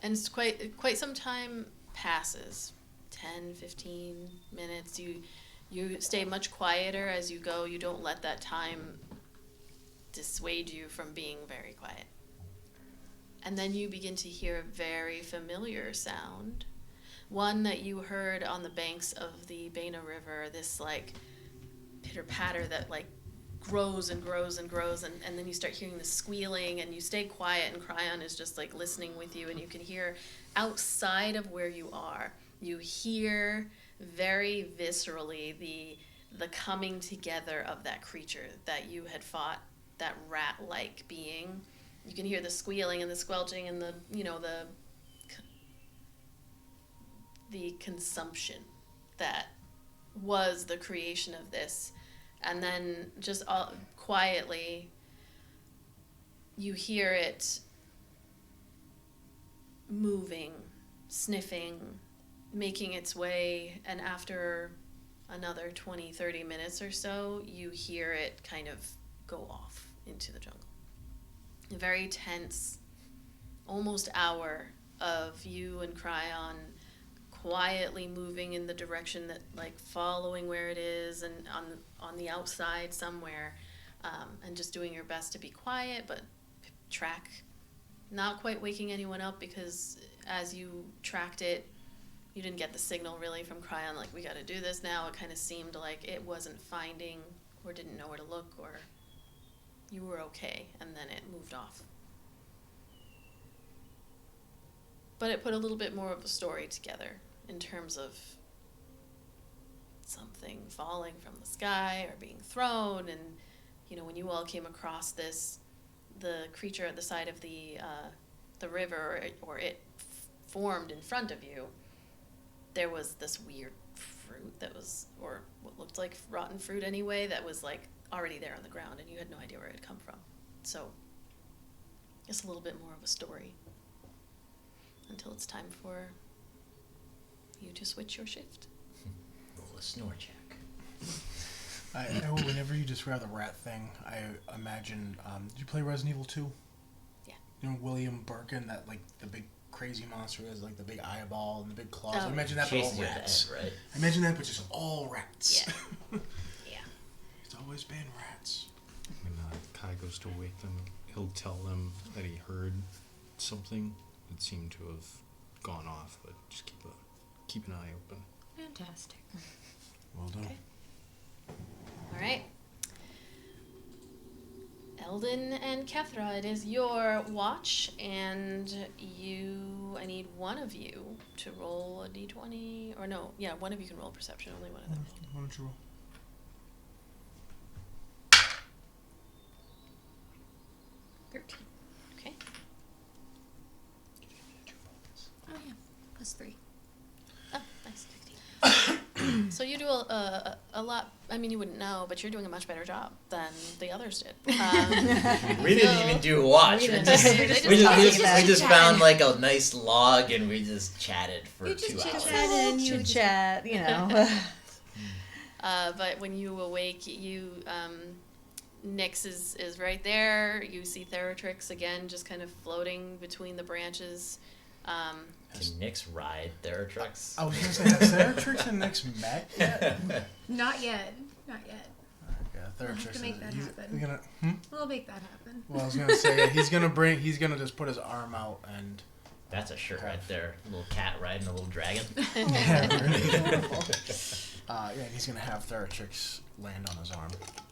And it's quite some time passes. 10, 15 minutes. You stay much quieter as you go. You don't let that time dissuade you from being very quiet. And then you begin to hear a very familiar sound. One that you heard on the banks of the Bena River, this pitter-patter that grows and grows and grows, and then you start hearing the squealing, and you stay quiet, and Cryon is just listening with you, and you can hear outside of where you are, You hear very viscerally the coming together of that creature that you had fought, that rat-like being. You can hear the squealing and the squelching and the consumption that was the creation of this. And then just quietly, you hear it moving, sniffing, making its way, and after another 20, 30 minutes or so, you hear it kind of go off into the jungle. A very tense, almost hour of you and Cryon quietly moving in the direction that, like, following where it is and on the outside somewhere, and just doing your best to be quiet, but track, not quite waking anyone up, because as you tracked it, you didn't get the signal really from Cryon, like, we gotta do this now. It kind of seemed like it wasn't finding or didn't know where to look, or you were okay, and then it moved off. But it put a little bit more of a story together in terms of something falling from the sky or being thrown, and, you know, when you all came across this, the creature at the side of the river, or it formed in front of you, there was this weird fruit that was, or what looked like rotten fruit anyway, that was, like, already there on the ground, and you had no idea where it had come from. So, just a little bit more of a story until it's time for you to switch your shift. Roll a snore check. I know whenever you describe the rat thing, I imagine, did you play Resident Evil 2? Yeah. You know William Birkin, that, like, the big crazy monster is, like, the big eyeball and the big claws. Oh. I imagine that, but all Chasing you at the rats. end, right? I imagine that, but just all rats. Yeah. Yeah. It's always been rats. When Kai goes to wake them, he'll tell them that he heard something that seemed to have gone off, but just keep an eye open. Fantastic. Well done. Okay. All right. Eldon and Kethra, it is your watch, and I need one of you to roll a d20, or no, yeah, one of you can roll perception, only one of them. Why don't you roll? 13. Okay. Oh, yeah. +3. Oh, nice. So you do a lot. I mean, you wouldn't know, but you're doing a much better job than the others did. We didn't even do a watch. We We didn't. just found like a nice log and we just chatted for You just 2 hours. chit-chatted. And you chat, you know. But when you awake, Nyx is right there. You see Theratrix again, just kind of floating between the branches. Can Nyx ride Theratrix? I was going to say, has Theratrix and Nyx met yet? Not yet. Not yet. Yeah, We'll have Theratrix to make that he's happen. gonna, We'll make that happen. Well, I was going to say, yeah, he's going to just put his arm out and... That's a shirt right there. A little cat riding a little dragon. Yeah, and he's going to have Theratrix land on his arm.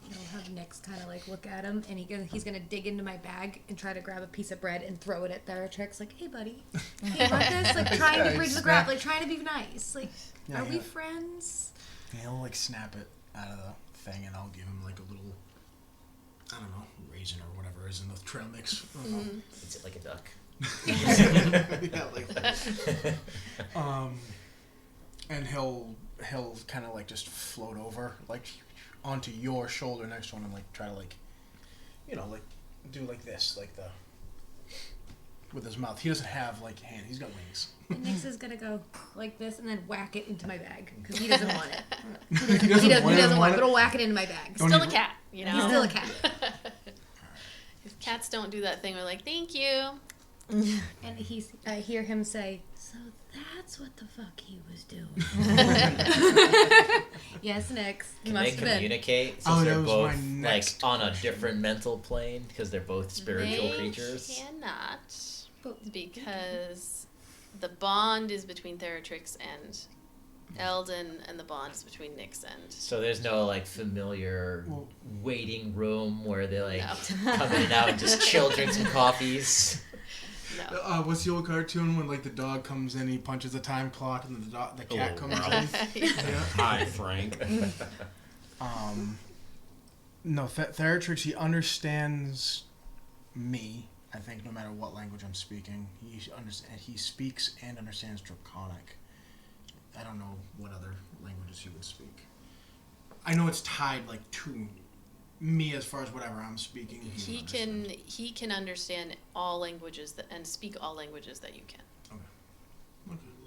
I'll have Nyx kind of like look at him, and he's gonna dig into my bag and try to grab a piece of bread and throw it at Theratrix, like, "Hey, buddy, hey, want this?" Like trying to bridge the gap, like trying to be nice. Like, Yeah, are we yeah. friends? And he'll like snap it out of the thing, and I'll give him like a little, I don't know, raisin or whatever is in the trail mix. I don't know. Eats it like a duck. Yeah, like that. And he'll kind of like just float over like onto your shoulder next to him and like try to like, you know, like do like this, like the with his mouth. He doesn't have like hand. He's got wings. And Nyx is gonna go like this and then whack it into my bag because he doesn't want it. He doesn't He doesn't want it, want but he'll whack it into my bag. Don't Still a even- cat, you know. He's still a cat. If cats don't do that thing, we're like, "Thank you." And I hear him say, "So that's what the fuck he was doing." Yes, Nyx. Can Must they have been. communicate since Oh, they're that was both my like next on a question. different mental plane because they're both spiritual They creatures? cannot, But- because the bond is between Theratrix and Eldon, and the bond is between Nyx and. So there's no like familiar Well- waiting room where they like No. come in and out and just chill, drink some coffees. No. What's the old cartoon when like the dog comes in, he punches the time clock, and then the cat Oh, comes Ralph. in? Yeah. Hi, Frank. No, Theratrix, he understands me. I think no matter what language I'm speaking, he speaks and understands Draconic. I don't know what other languages he would speak. I know it's tied like to me as far as whatever I'm speaking. He can understand all languages and speak all languages that you can. Okay.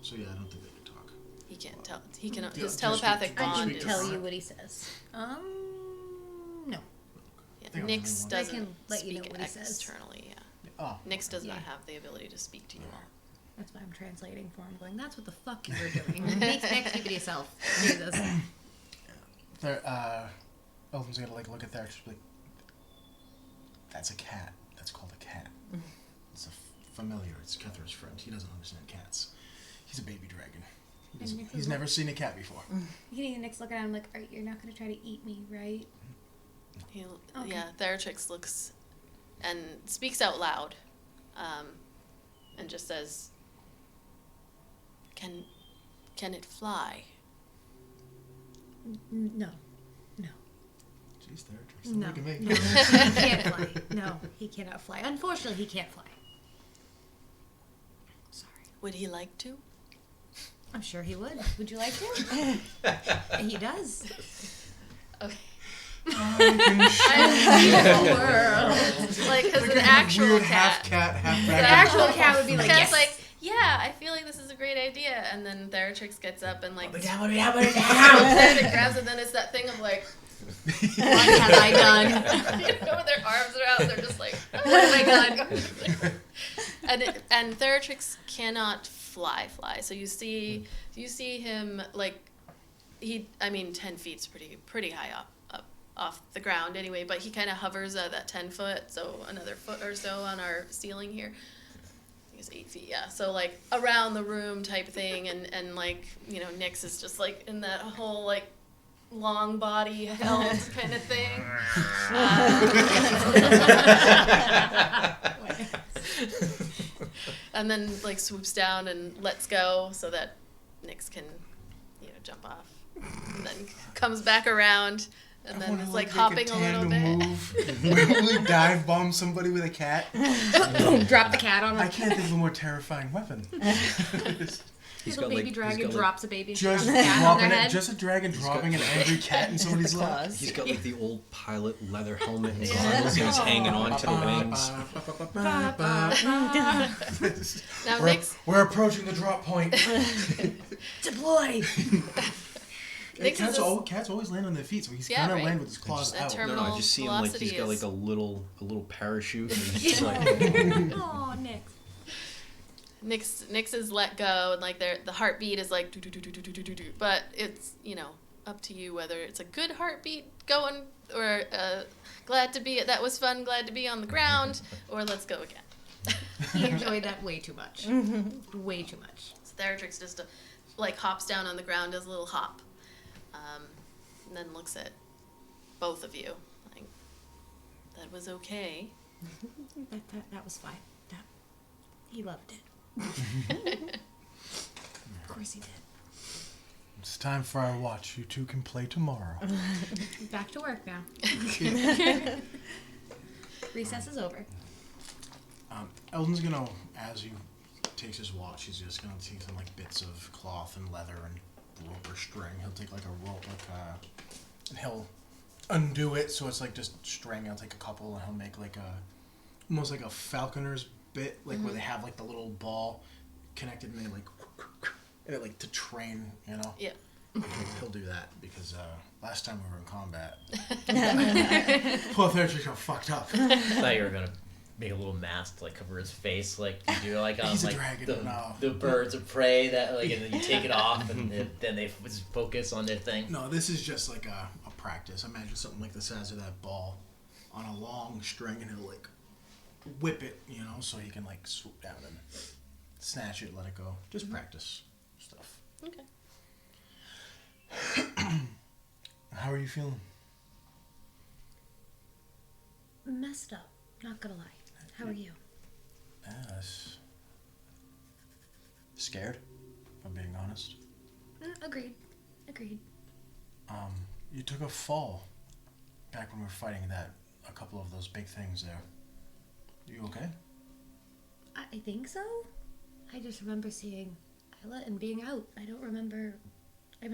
So yeah, I don't think they can talk. He can't tell. He can. Yeah, His just telepathic speak- I bond can is. tell you what he says. No. Yeah, think I'm Nyx the only one. I doesn't can let you know speak what he says. externally. Yeah. Oh. Nyx does not Yeah. have the ability to speak to you all. That's why I'm translating for him, going, that's what the fuck you were doing. Next, keep it yourself. Jesus. Eldon's gonna like look at Theratrix and be like, that's a cat. That's called a cat. It's a familiar. It's Kethra's friend. He doesn't understand cats. He's a baby dragon. He's never seen a cat before. You can even look at him like, you're not going to try to eat me, right? Okay. Yeah, Theratrix looks and speaks out loud, and just says, "Can it fly?" No. Jeez, Theratrix. No. Look at me. No. He can't fly. No, he cannot fly. Unfortunately, he can't fly. Sorry. Would he like to? I'm sure he would. Would you like to? He does. Okay. I Like, because an actual weird cat. half cat, half The dragon. actual cat would be The like, cat's yes. like, yeah, I feel like this is a great idea. And then Theratrix gets up and like, down. and it grabs it. Then it's that thing of like, What have I done? you know, their arms are out. They're just like, what have I done? and Theratrix cannot fly. So you see him like 10 feet's pretty high up off the ground anyway. But he kind of hovers at that 10 foot, so another foot or so on our ceiling here. I think it's 8 feet, yeah. So like around the room type thing, and like Nyx is just like in that whole like long body held kind of thing. And then like swoops down and lets go so that Nyx can jump off, and then comes back around and then is like hopping a little bit. Will he dive bomb somebody with a cat? Drop the cat on him. I can't think of a more terrifying weapon. Little baby dragon drops a baby. Just drops a cat on their dropping it. head. Just a dragon dropping an angry cat in somebody's lap. He's got like the old pilot leather helmet and goggles, and he's hanging on to the wings. Now Nyx We're approaching the drop point. Deploy. Cats always land on their feet, so he's Yeah, gonna right. land with his claws That out. terminal No, I just see him like he's got like velocity a little parachute. And he's just like, Oh, Nick. Nyx is let go, and like the heartbeat is like do do do do do do do do. But it's up to you whether it's a good heartbeat going or glad to be that was fun, glad to be on the ground, or let's go again. He enjoyed that way too much. Way too much. So Theratrix just like hops down on the ground, does a little hop, and then looks at both of you like that was okay. That was fine. He loved it. Of course he did. It's time for our watch. You two can play tomorrow. Back to work now. Recess is over. Eldon's gonna, as he takes his watch, he's just gonna take some like bits of cloth and leather and rope or string. He'll take like a rope, and he'll undo it so it's like just string. He'll take a couple and he'll make like almost like a falconer's bit, like where they have like the little ball connected and they like and it like to train, Yeah. He'll do that because last time we were in combat, poor Theratrix got fucked up. I thought you were gonna make a little mask to like cover his face, like you do like on He's a like dragon, no. the birds of prey that like, and then you take it off and then they just focus on their thing. No, this is just like a practice. Imagine something like the size of that ball on a long string, and he'll like whip it, so he can like swoop down and snatch it, let it go. Just practice stuff. Okay. How are you feeling? Messed up. Not gonna lie. How are you? Yes. Scared, if I'm being honest. Agreed. You took a fall back when we were fighting a couple of those big things there. You okay? I think so. I just remember seeing Ayla and being out. I don't remember. I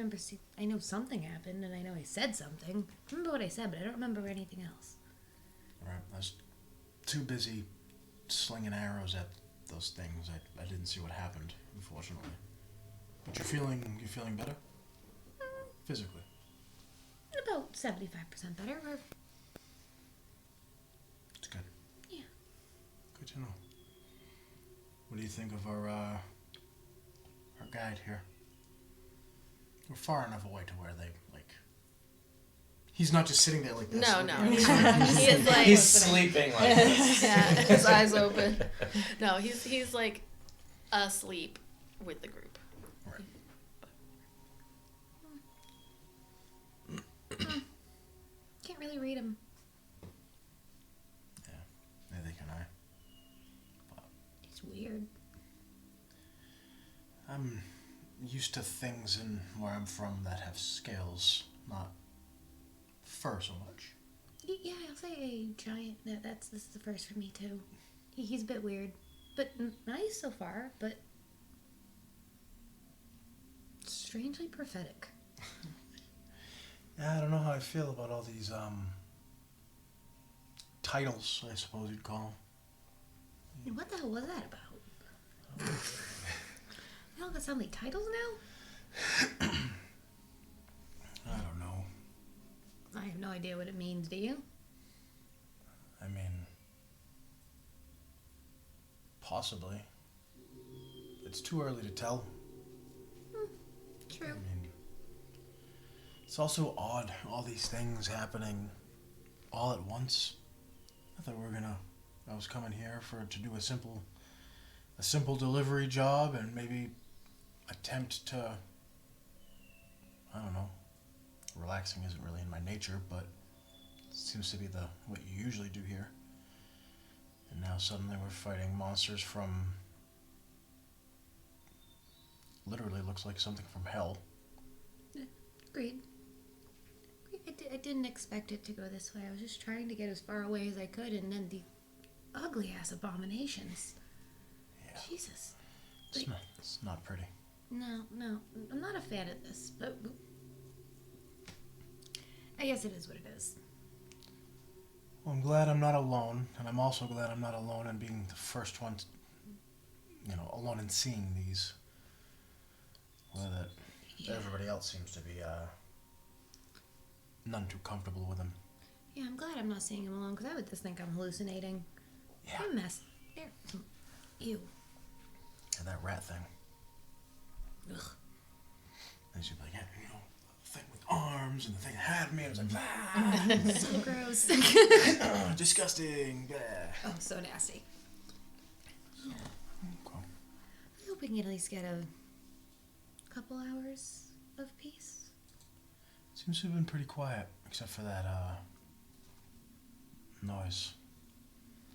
know something happened, and I know I said something. I remember what I said, but I don't remember anything else. Alright, I was too busy slinging arrows at those things. I didn't see what happened, unfortunately. But you're feeling better? Physically? About 75% better. It's good. Yeah. Good to know. What do you think of our guide here? We're far enough away to where they, like... He's not just sitting there like this. No. He is like... He's sleeping like this. Yeah, his eyes open. No, he's like asleep with the group. Right. Can't really read him. Yeah, neither can I. It's weird. I'm used to things in where I'm from that have scales, not fur so much. Yeah, I'll say a giant. This is the first for me too. He's a bit weird, but nice so far. But strangely prophetic. Yeah, I don't know how I feel about all these titles, I suppose you'd call them. What the hell was that about? You all got so many titles now? I don't know. I have no idea what it means, do you? I mean, possibly. It's too early to tell. True. I mean, it's also odd, all these things happening all at once. I thought I was coming here to do a simple delivery job and maybe attempt to, I don't know, relaxing isn't really in my nature, but it seems to be what you usually do here. And now suddenly we're fighting monsters from, literally looks like something from hell. Agreed. I didn't expect it to go this way. I was just trying to get as far away as I could, and then the ugly-ass abominations. Yeah. Jesus. It's not pretty. No. I'm not a fan of this, but I guess it is what it is. Well, I'm glad I'm not alone, and I'm also glad I'm not alone in being the first one, alone in seeing these. Where everybody else seems to be none too comfortable with them. Yeah, I'm glad I'm not seeing him alone, because I would just think I'm hallucinating. Yeah. I'm messed. Ew. And that rat thing. Ugh. And she'd be like, yeah, the thing with arms, and the thing that had me, and I was like, ah, So gross. oh, disgusting. Blah. Oh, so nasty. Okay. I hope we can at least get a couple hours of peace. Seems to have been pretty quiet, except for that noise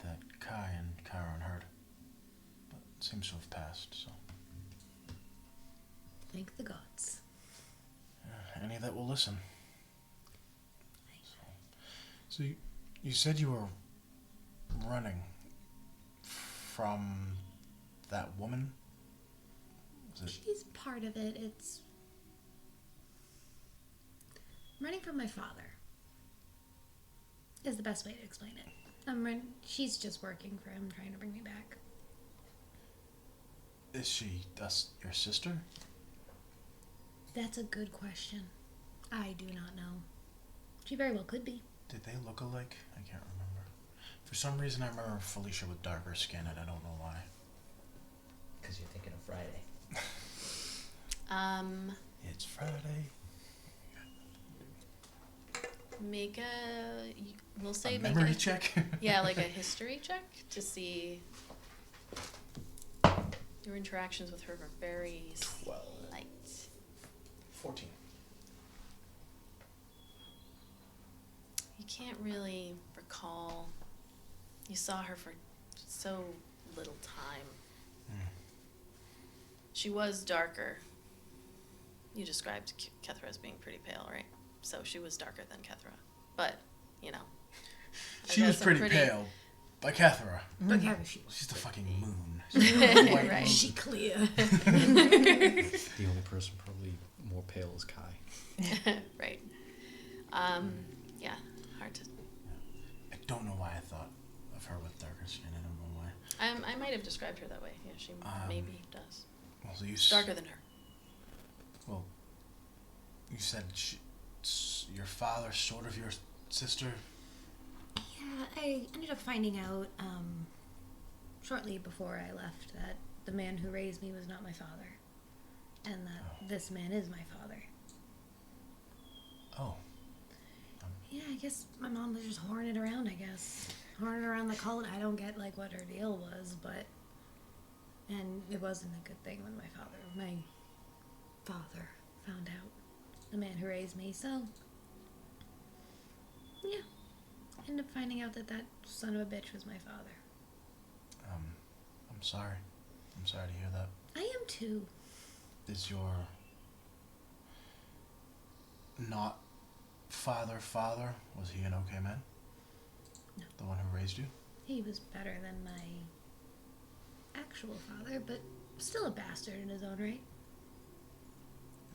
that Kai and Chiron heard. But it seems to have passed, so. Thank the gods. Any that will listen. So you said you were running from that woman? She's part of it. It's running from my father is the best way to explain it. She's just working for him, trying to bring me back. Is she your sister? That's a good question. I do not know. She very well could be. Did they look alike? I can't remember. For some reason I remember Felicia with darker skin, and I don't know why. Because you're thinking of Friday. It's Friday. Make we'll say A make memory check? Yeah, like a history check to see your interactions with her were very 12. light. 14. You can't really recall. You saw her for so little time. She was darker. You described Kethra as being pretty pale, right? So she was darker than Kethra. But, you know. She was pretty pale. By Kethra. But Kethra, She's the fucking moon. She's the white Right. moon. she clear. The only person probably more pale is Kai. Right. Yeah, hard to... I don't know why I thought of her with darker skin. I don't know why. I might have described her that way. Yeah, she maybe does. Well, so Darker than her. Well, you said your father, sort of your sister. Yeah, I ended up finding out shortly before I left that the man who raised me was not my father, and that this man is my father. Oh. Yeah, I guess my mom was just whoring it around, I guess. Whoring around the cult. I don't get, like, what her deal was, but... And it wasn't a good thing when my father found out. The man who raised me, so... Yeah. Ended up finding out that son of a bitch was my father. I'm sorry. I'm sorry to hear that. I am too. Is your not father? Was he an okay man? No. The one who raised you? He was better than my actual father, but still a bastard in his own right.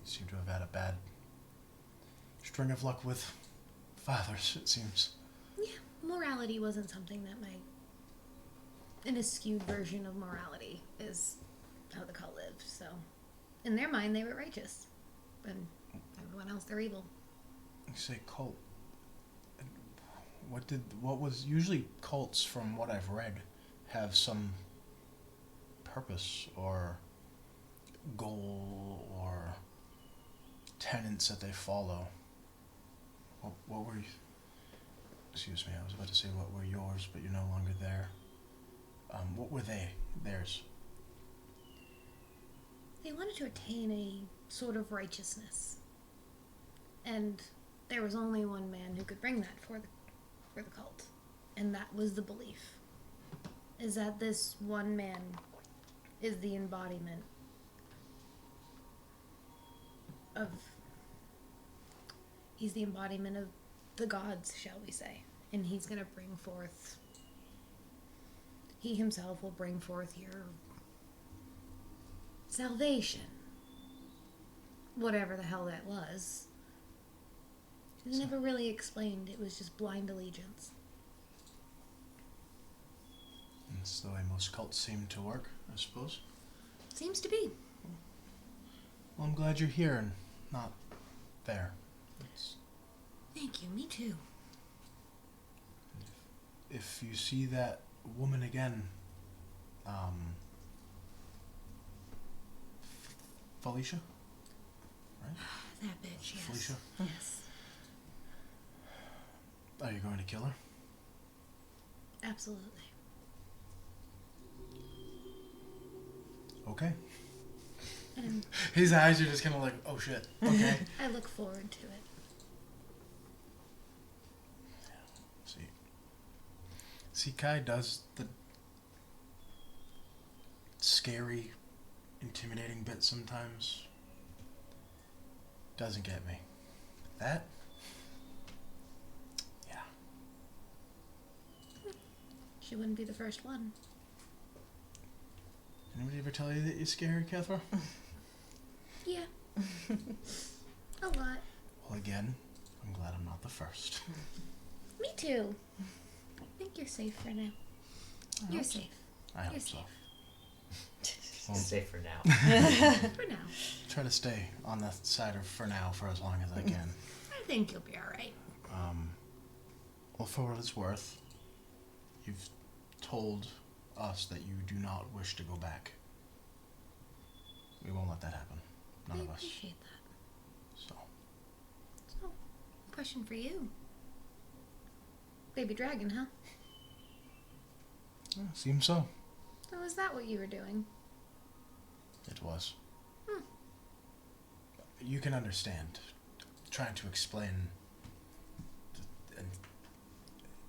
You seem to have had a bad string of luck with fathers, it seems. Yeah, morality wasn't something that an skewed version of morality is how the cult lived, so in their mind they were righteous. And everyone else, they're evil. You say cult. What was usually cults, from what I've read, have some purpose or goal or tenets that they follow. What were you? Excuse me, I was about to say what were yours, but you're no longer there. What were theirs? They wanted to attain a sort of righteousness. And there was only one man who could bring that for the cult. And that was the belief. Is that this one man is the embodiment of... He's the embodiment of the gods, shall we say. And he's going to bring forth... He himself will bring forth your salvation. Whatever the hell that was. It was never really explained. It was just blind allegiance. That's the way most cults seem to work, I suppose. Seems to be. Well, I'm glad you're here and not there. Thank you, me too. If you see that woman again, Felicia? Right? That bitch, yes. Felicia? Yes. Are you going to kill her? Absolutely. Okay. And His eyes are just kind of like, oh shit. Okay. I look forward to it. See, Kai does the scary, intimidating bit sometimes. Doesn't get me. That? Yeah. She wouldn't be the first one. Anybody ever tell you that you're scary, Kethra? Yeah. A lot. Well, again, I'm glad I'm not the first. Me too. I think you're safe for now. You're safe. I hope You're so. Well, safe for now. For now. Try to stay on the side of for now for as long as I can. I think you'll be alright. Well, for what it's worth, you've told us that you do not wish to go back. We won't let that happen. None I of us. appreciate that. So, So, question for you. Baby dragon, huh? yeah, seems so. So is that what you were doing? It was. You can understand. Trying to explain and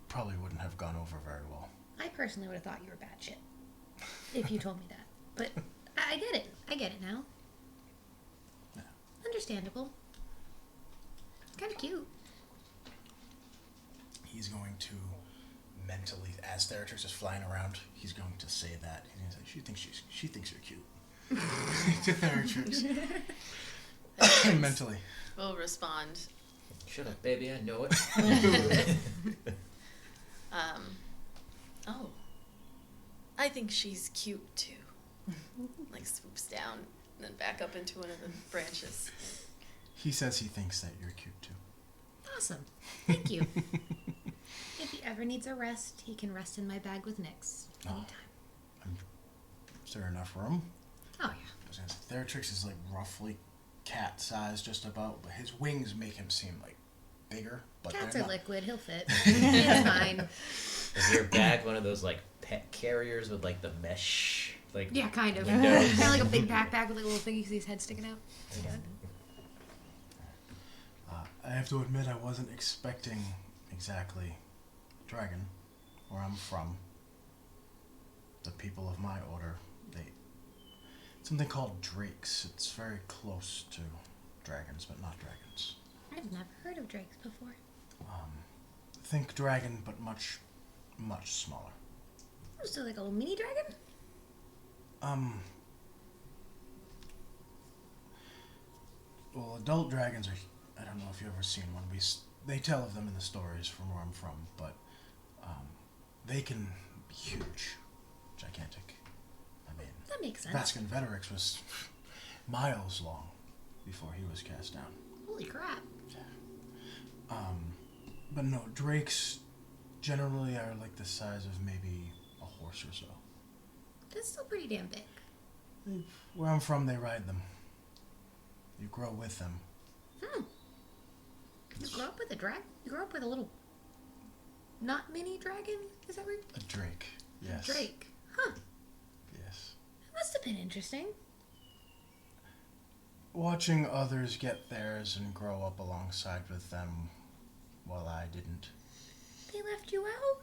probably wouldn't have gone over very well. I personally would have thought you were batshit if you told me that. But I get it. I get it now. Yeah. Understandable. Kind of cute. He's going to mentally, as Theratrix is flying around, he's going to say that. He's going to say, she thinks you're cute. To Theratrix. Mentally. We'll respond. Shut up, baby. I know it. Oh. I think she's cute too. Like swoops down and then back up into one of the branches. He says he thinks that you're cute too. Awesome. Thank you. If he ever needs a rest, he can rest in my bag with Nyx anytime. Is there enough room? Oh, yeah. Theratrix is like roughly cat size, just about, but his wings make him seem like bigger. But Cats they're are not. liquid. He'll fit. It's fine. Is your bag one of those like pet carriers with like the mesh? Like Yeah, kind of. windows? Kind of like a big backpack with like a little thing you can see his head sticking out. I have to admit, I wasn't expecting exactly dragon, where I'm from. The people of my order, something called drakes. It's very close to dragons, but not dragons. I've never heard of drakes before. Think dragon, but much, much smaller. Oh, so like a little mini dragon? Well, adult dragons are, I don't know if you've ever seen one. They tell of them in the stories from where I'm from, but they can be huge, gigantic. I mean, That makes sense. Vascan Veterix was miles long before he was cast down. Holy crap. But no, drakes generally are like the size of maybe a horse or so. That's still pretty damn big. Where I'm from, they ride them. You grow with them. You grew up with a dragon? You grew up with a little, not mini dragon? Is that right? A drake, yes. Drake. Huh. Yes. That must have been interesting. Watching others get theirs and grow up alongside with them while I didn't. They left you out?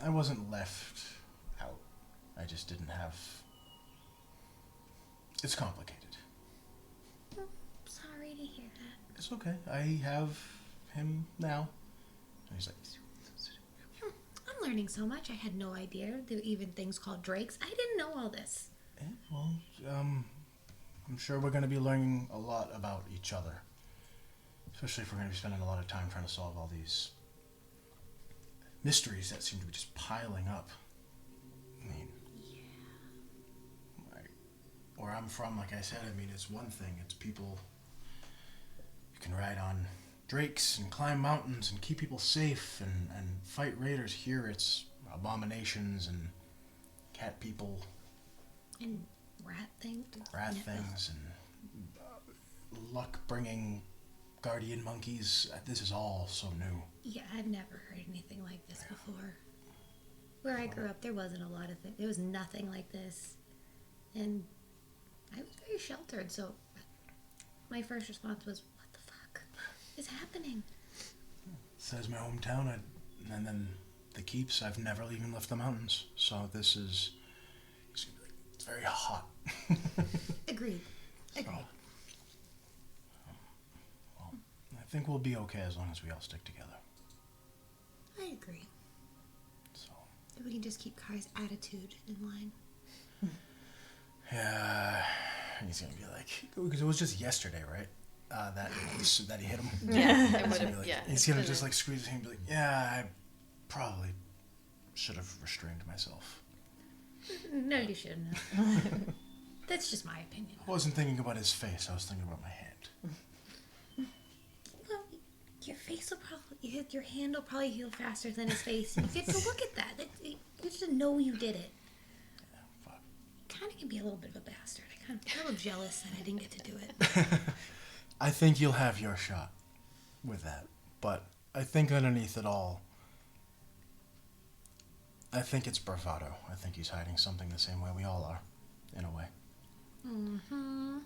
I wasn't left out. I just didn't have... It's complicated. Oh, sorry to hear that. It's okay. I have him now. And he's like... I'm learning so much. I had no idea there were even things called drakes. I didn't know all this. Well, I'm sure we're going to be learning a lot about each other. Especially if we're going to be spending a lot of time trying to solve all these mysteries that seem to be just piling up. I mean, where I'm from, like I said, I mean, it's one thing. It's people... You can ride on drakes and climb mountains and keep people safe and fight raiders. Here it's abominations and cat people. And rat things. Things and luck-bringing guardian monkeys. This is all so new. Yeah, I'd never heard anything like this before. Where I grew up, there wasn't a lot of things. There was nothing like this. And I was very sheltered, so my first response was, what the fuck is happening? Says my hometown, and then the keeps. I've never even left the mountains, so this is... It's very hot. Agreed. So, well, I think we'll be okay as long as we all stick together. I agree. So, If we can just keep Kai's attitude in line. yeah, he's gonna be like, because it was just yesterday, right? That he hit him. Yeah, it He's would gonna have. be Yeah, he's it's gonna been just a- like squeeze his hand and be like, yeah, I probably should have restrained myself. No, you shouldn't have. That's just my opinion. I wasn't thinking about his face. I was thinking about my hand. Well, your face will probably, your hand will probably heal faster than his face. You get to look at that. You get to know you did it. Yeah, fuck. Kind of can be a little bit of a bastard. I'm a little jealous that I didn't get to do it. I think you'll have your shot with that. But I think underneath it all, I think it's bravado. I think he's hiding something the same way we all are, in a way. Mm-hmm.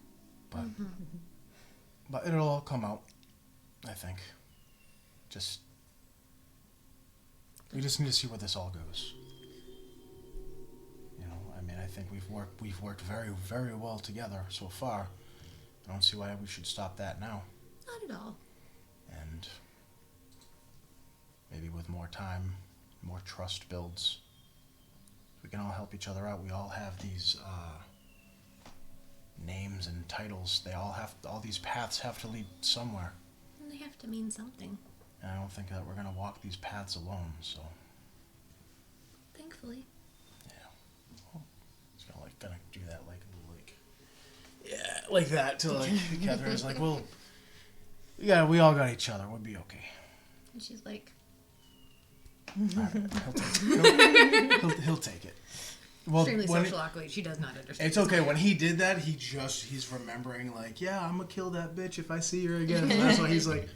But it'll all come out, I think. We just need to see where this all goes. You know, I mean, I think we've worked very, very well together so far. I don't see why we should stop that now. Not at all. And maybe with more time, more trust builds, we can all help each other out. We all have these names and titles. All these paths have to lead somewhere. And they have to mean something. And I don't think that we're gonna walk these paths alone, so Thankfully. it's gonna do that like that to like Kethra's like, well, yeah, we all got each other. We'll be okay. And she's like, All right, he'll take it. Well, extremely social awkward. She does not understand. it's okay. When he did that, he's remembering like, yeah, I'm gonna kill that bitch if I see her again. So that's why he's like,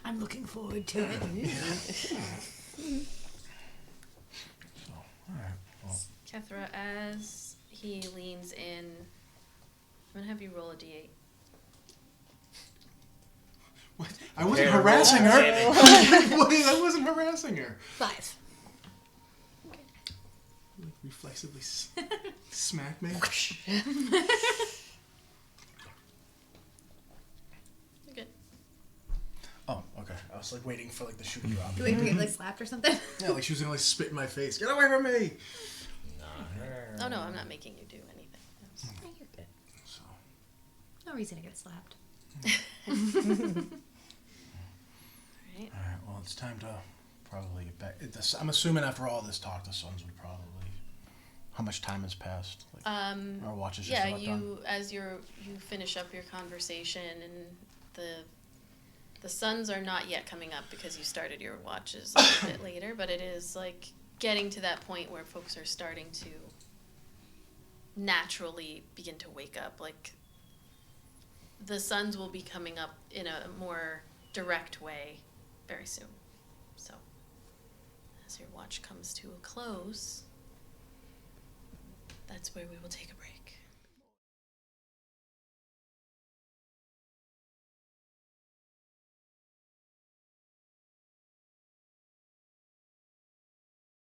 I'm looking forward to it. so, all right. Well, Kethra, as he leans in, I'm gonna have you roll a d8. what? I wasn't harassing her. I wasn't harassing her. 5. Like reflexively smack me. You're good. Oh, okay. I was like waiting for like the shoe to drop. You wait to get like slapped or something? Yeah, like she was gonna like spit in my face. Get away from me! Oh no, I'm not making you do anything. Yeah, you're good. So, No reason to get slapped. Alright. all right. Well, it's time to probably get back. I'm assuming after all this talk, the suns would probably. How much time has passed? Like, our watch is just Yeah, about done. you finish up your conversation, and the suns are not yet coming up because you started your watches a little bit later, but it is like getting to that point where folks are starting to naturally begin to wake up. Like the suns will be coming up in a more direct way very soon. So as your watch comes to a close, that's where we will take a break.